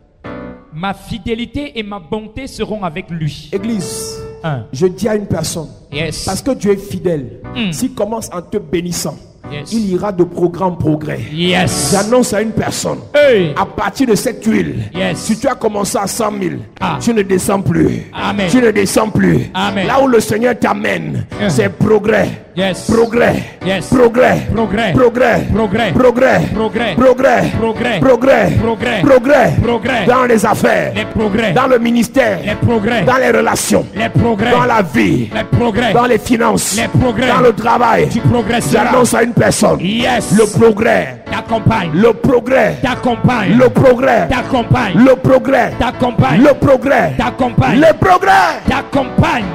Ma fidélité et ma bonté seront avec lui. Église, Un. je dis à une personne, Yes. parce que Dieu est fidèle, Mm. s'il commence en te bénissant, Yes. il ira de progrès en progrès. Yes. J'annonce à une personne, Hey. à partir de cette huile, Yes. si tu as commencé à 100 000, Ah. tu ne descends plus. Amen. Tu ne descends plus. Amen. Là où le Seigneur t'amène, c'est progrès. Yes. Progrès. Yes. Progrès. Progrès. Progrès. Progrès. Progrès. Progrès. Progrès. Progrès. Progrès. Progrès. Progrès. Progrès. Dans les affaires. Les progrès. Dans le ministère. Les progrès. Dans les relations. Les progrès. Dans la vie. Les progrès. Dans les finances. Les progrès. Dans le travail. Tu progresseras. J'annonce à une personne. Yes. Le progrès. T'accompagne. Le progrès. T'accompagne. Le progrès. T'accompagne. Le progrès. T'accompagne. Le progrès. T'accompagne. Le progrès. T'accompagne.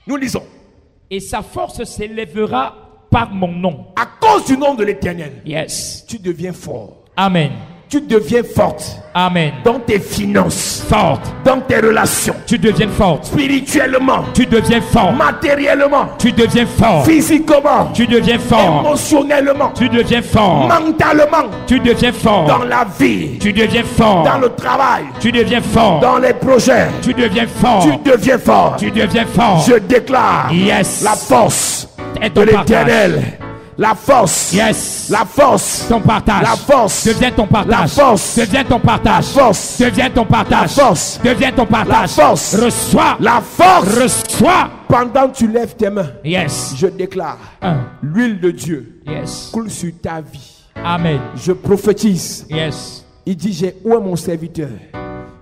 Nous lisons. Et sa force s'élèvera par mon nom. À cause du nom de l'Éternel, Yes. tu deviens fort. Amen. Tu deviens forte Amen. dans tes finances, Forte. dans tes relations, Tu deviens forte. spirituellement, Tu deviens fort. matériellement, Tu deviens fort. physiquement, Tu deviens fort. émotionnellement, Tu deviens fort. mentalement, Tu deviens fort. dans la vie, Tu deviens fort. dans le travail, Tu deviens fort. dans les projets. Tu deviens fort. Tu deviens fort. Tu deviens fort. Je déclare Yes. la force Et de ton partage. l'Éternel. La force. Yes. La force. Ton partage. La force. Devient ton partage. La force. Devient ton partage. La force. Devient ton partage. La force. Devient ton partage. La force. Reçois. La force. Reçois. Pendant que tu lèves tes mains, Yes. je déclare Un. l'huile de Dieu Yes. coule sur ta vie. Amen. Je prophétise. Yes. Il dit, j'ai oint mon serviteur.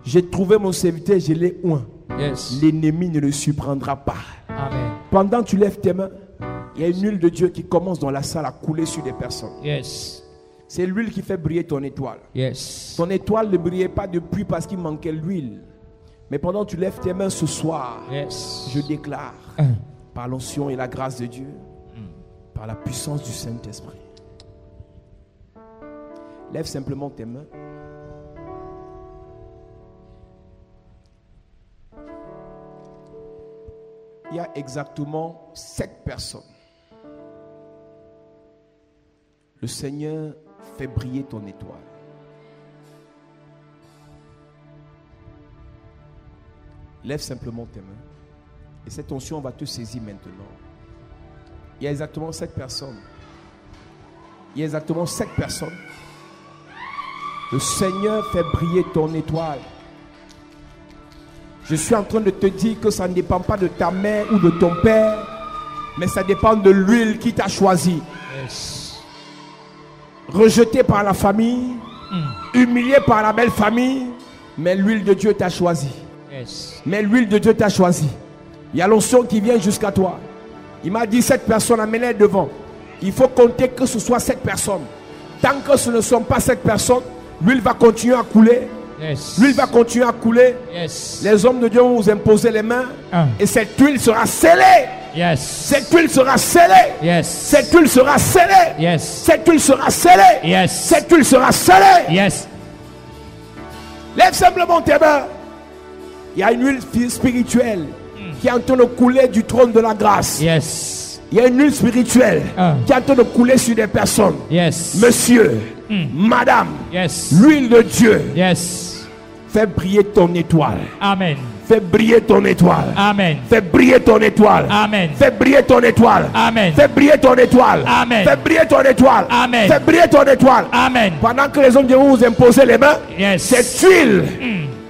J'ai trouvé mon serviteur, je l'ai oint. Yes. L'ennemi ne le surprendra pas. Amen. Pendant que tu lèves tes mains, il y a une huile de Dieu qui commence dans la salle à couler sur des personnes. Yes. C'est l'huile qui fait briller ton étoile. Yes. Ton étoile ne brillait pas depuis parce qu'il manquait l'huile. Mais pendant que tu lèves tes mains ce soir, Yes. je déclare, Un. par l'onction et la grâce de Dieu, par la puissance du Saint-Esprit. Lève simplement tes mains. Il y a exactement 7 personnes. Le Seigneur fait briller ton étoile. Lève simplement tes mains. Et cette onction va te saisir maintenant. Il y a exactement 7 personnes. Il y a exactement 7 personnes. Le Seigneur fait briller ton étoile. Je suis en train de te dire que ça ne dépend pas de ta mère ou de ton père, mais ça dépend de l'huile qui t'a choisi. Yes. Rejeté par la famille, humilié par la belle famille, mais l'huile de Dieu t'a choisi. Yes. Mais l'huile de Dieu t'a choisi. Il y a l'onction qui vient jusqu'à toi. Il m'a dit 7 personnes, amenez-les devant. Il faut compter que ce soit 7 personnes. Tant que ce ne sont pas 7 personnes, l'huile va continuer à couler. Yes. L'huile va continuer à couler. Yes. Les hommes de Dieu vont vous imposer les mains. Un. Et cette huile sera scellée. Yes. Cette huile sera scellée. Yes. Cette huile sera scellée. Yes. Cette huile sera scellée. Yes. Cette huile sera scellée. Yes. Lève simplement tes mains. Il y a une huile spirituelle qui est en train de couler du trône de la grâce. Yes. Il y a une huile spirituelle qui est en train de couler sur des personnes. Yes. Monsieur, madame, Yes. l'huile de Dieu Yes. fait briller ton étoile. Amen. Fais briller ton étoile. Amen. Fais briller ton étoile. Amen. Fais briller ton étoile. Amen. Fais briller ton étoile. Amen. Fais briller ton étoile. Amen. Fais briller ton étoile. Amen. Pendant que les hommes de Dieu vont vous imposer les mains, Yes. cette huile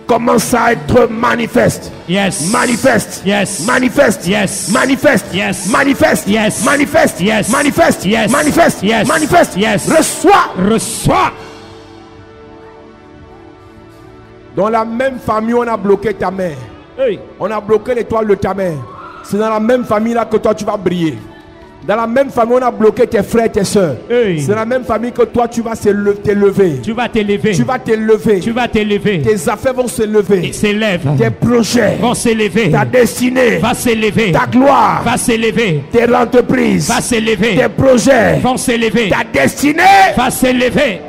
commence à être manifeste. Yes. Manifeste. Yes. Manifeste. Yes. Manifeste. Yes. Manifeste. Yes. Manifeste. Yes. Manifeste. Yes. Manifeste. Yes. Manifeste. Yes. Reçois. Reçois. Dans la même famille, on a bloqué ta mère. Hey. On a bloqué l'étoile de ta mère. C'est dans la même famille là que toi tu vas briller. Dans la même famille, on a bloqué tes frères et tes soeurs. Hey. C'est la même famille que toi, tu vas t'élever. Tu vas t'élever. Tu vas t'élever. Tu vas t'élever. Tes affaires vont s'élever. Ils s'élèvent. Tes projets Vont s'élever. ta destinée Va s'élever. ta gloire Va s'élever. tes entreprises Va s'élever. tes projets Vont s'élever. ta destinée Va s'élever.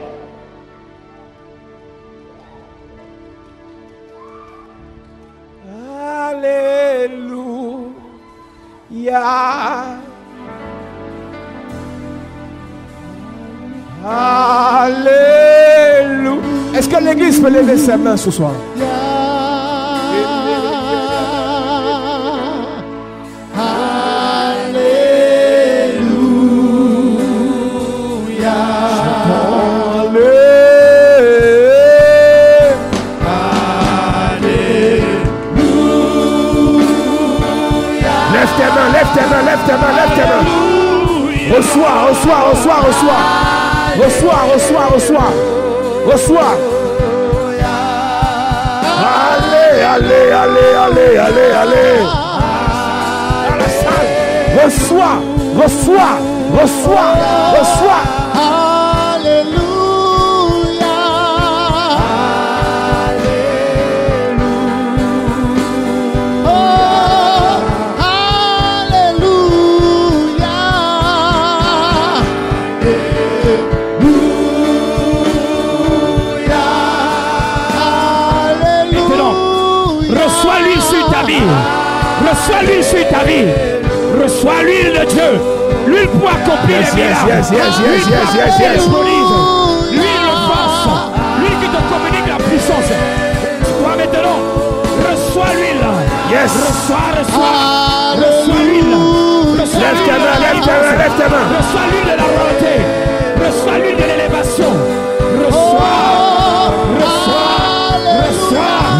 Alléluia. Alléluia. Est-ce que l'église peut lever ses mains ce soir? Lève tes mains, lève tes mains, lève tes mains. Reçois, reçois, reçois, reçois. Reçois, reçois, reçois. Reçois. Allez, allez, allez, allez, allez, allez. Dans la salle. Reçois, reçois, reçois, reçois. Reçois l'huile sur ta vie. Reçois l'huile de Dieu. L'huile pour accomplir les miracles. L'huile pour accomplir les prodiges. L'huile de force. L'huile qui te communique la puissance. Toi maintenant, reçois l'huile. Reçois l'huile. Lève tes mains, lève tes mains, lève tes mains. Reçois l'huile de la royauté. Reçois l'huile de l'élévation. Reçois.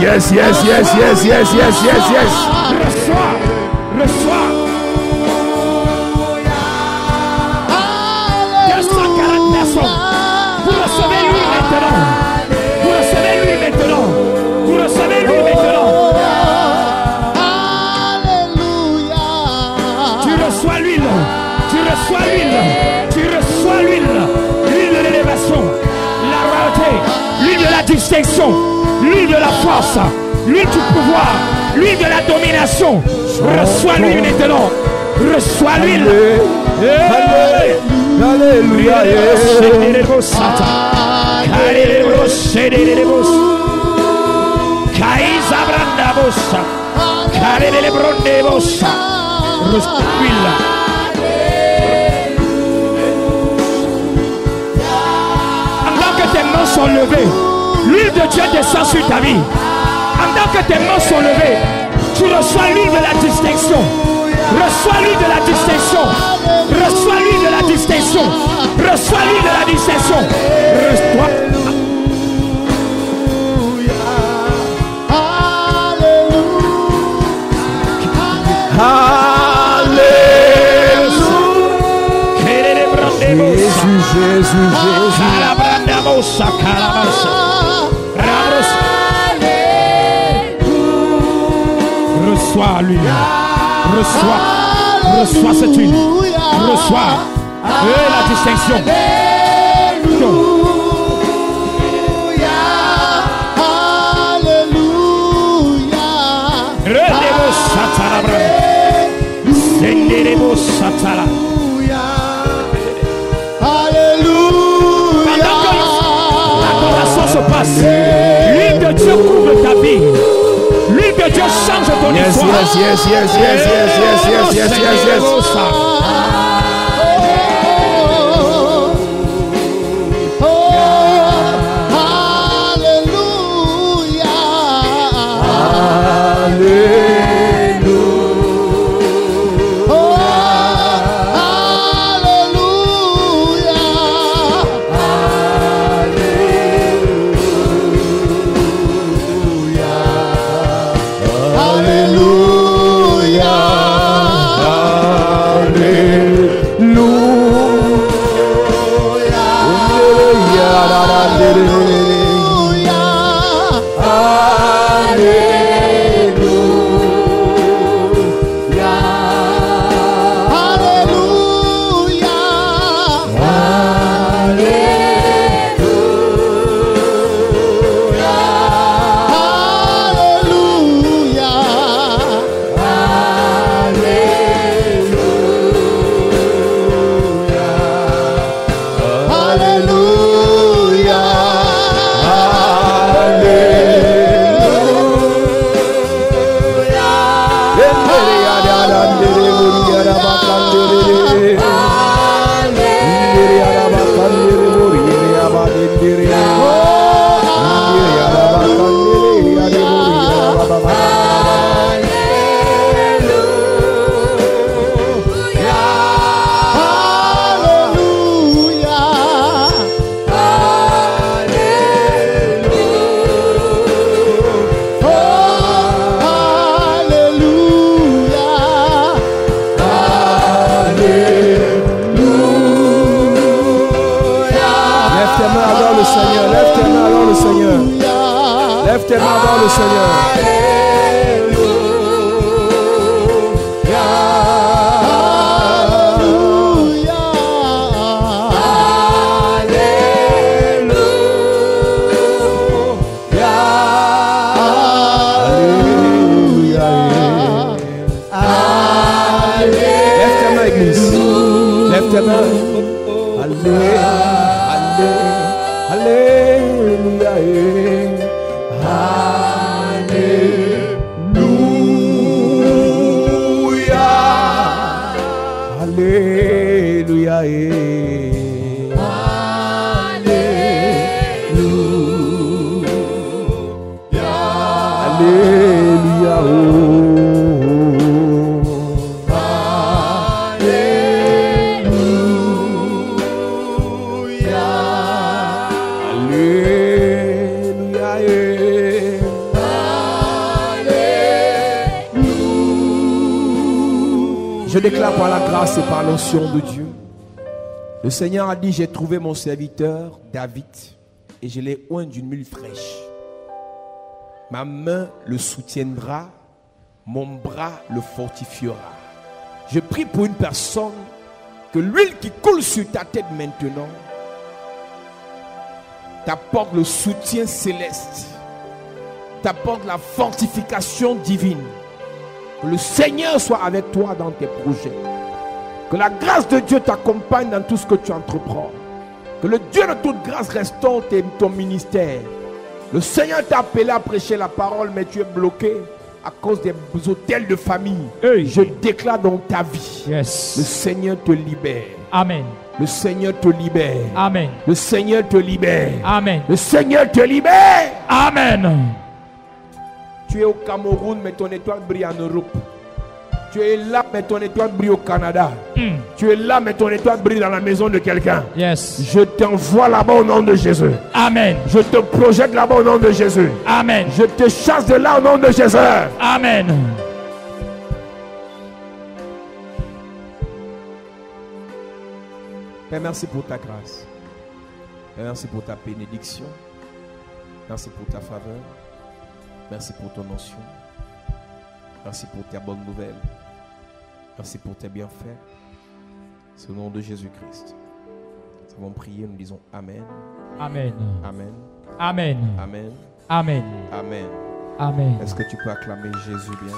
Yes. Reçois. 240 personnes. Vous recevez lui maintenant. Vous recevez lui maintenant. Vous recevez lui maintenant. Alléluia. Tu reçois l'huile. Tu reçois l'huile. Tu reçois l'huile. L'huile de l'élévation. La royauté. L'huile de la distinction. L'huile de la force, l'huile du pouvoir, l'huile de la domination. Reçois l'huile maintenant. Reçois l'huile. Alléluia. Pendant que tes mains sont levées, l'huile de Dieu descend sur ta vie. Pendant que tes mains sont levées, tu reçois l'huile de la distinction. Reçois l'huile de la distinction. Reçois l'huile de la distinction. Reçois l'huile de la distinction. Reçois. Reçois l'huile. Reçois cette huile. Reçois la distinction. Pendant que l'adoration se passe, l'huile de Dieu couvre ta vie. L'huile de Dieu change ton histoire. Yes. Alléluia. adore le Seigneur. Lève tes mains, adore le Seigneur. Lève tes mains, adore le Seigneur. Lève tes mains. Alléluia. Je déclare par la grâce et par l'onction de Dieu. Le Seigneur a dit, j'ai trouvé mon serviteur David et je l'ai oint d'une huile fraîche. Ma main le soutiendra, mon bras le fortifiera. Je prie pour une personne que l'huile qui coule sur ta tête maintenant t'apporte le soutien céleste, t'apporte la fortification divine. Que le Seigneur soit avec toi dans tes projets. Que la grâce de Dieu t'accompagne dans tout ce que tu entreprends. Que le Dieu de toute grâce restaure ton ministère. Le Seigneur t'a appelé à prêcher la parole, mais tu es bloqué à cause des hôtels de famille. Hey. Je déclare dans ta vie, Yes. le Seigneur te libère. Amen. Le Seigneur te libère. Amen. Le Seigneur te libère. Amen. Le Seigneur te libère. Amen. Tu es au Cameroun, mais ton étoile brille en Europe. Tu es là, mais ton étoile brille au Canada. Tu es là, mais ton étoile brille dans la maison de quelqu'un. Yes. Je t'envoie là-bas au nom de Jésus. Amen. Je te projette là-bas au nom de Jésus. Amen. Je te chasse de là au nom de Jésus. Amen. Père, merci pour ta grâce. Père, merci pour ta bénédiction. Merci pour ta faveur. Merci pour ton onction. Merci pour ta bonne nouvelle. Merci pour tes bienfaits. C'est au nom de Jésus-Christ. Nous avons prié, nous disons Amen. Amen. Amen. Amen. Amen. Amen. Amen. Amen. Est-ce que tu peux acclamer Jésus bien?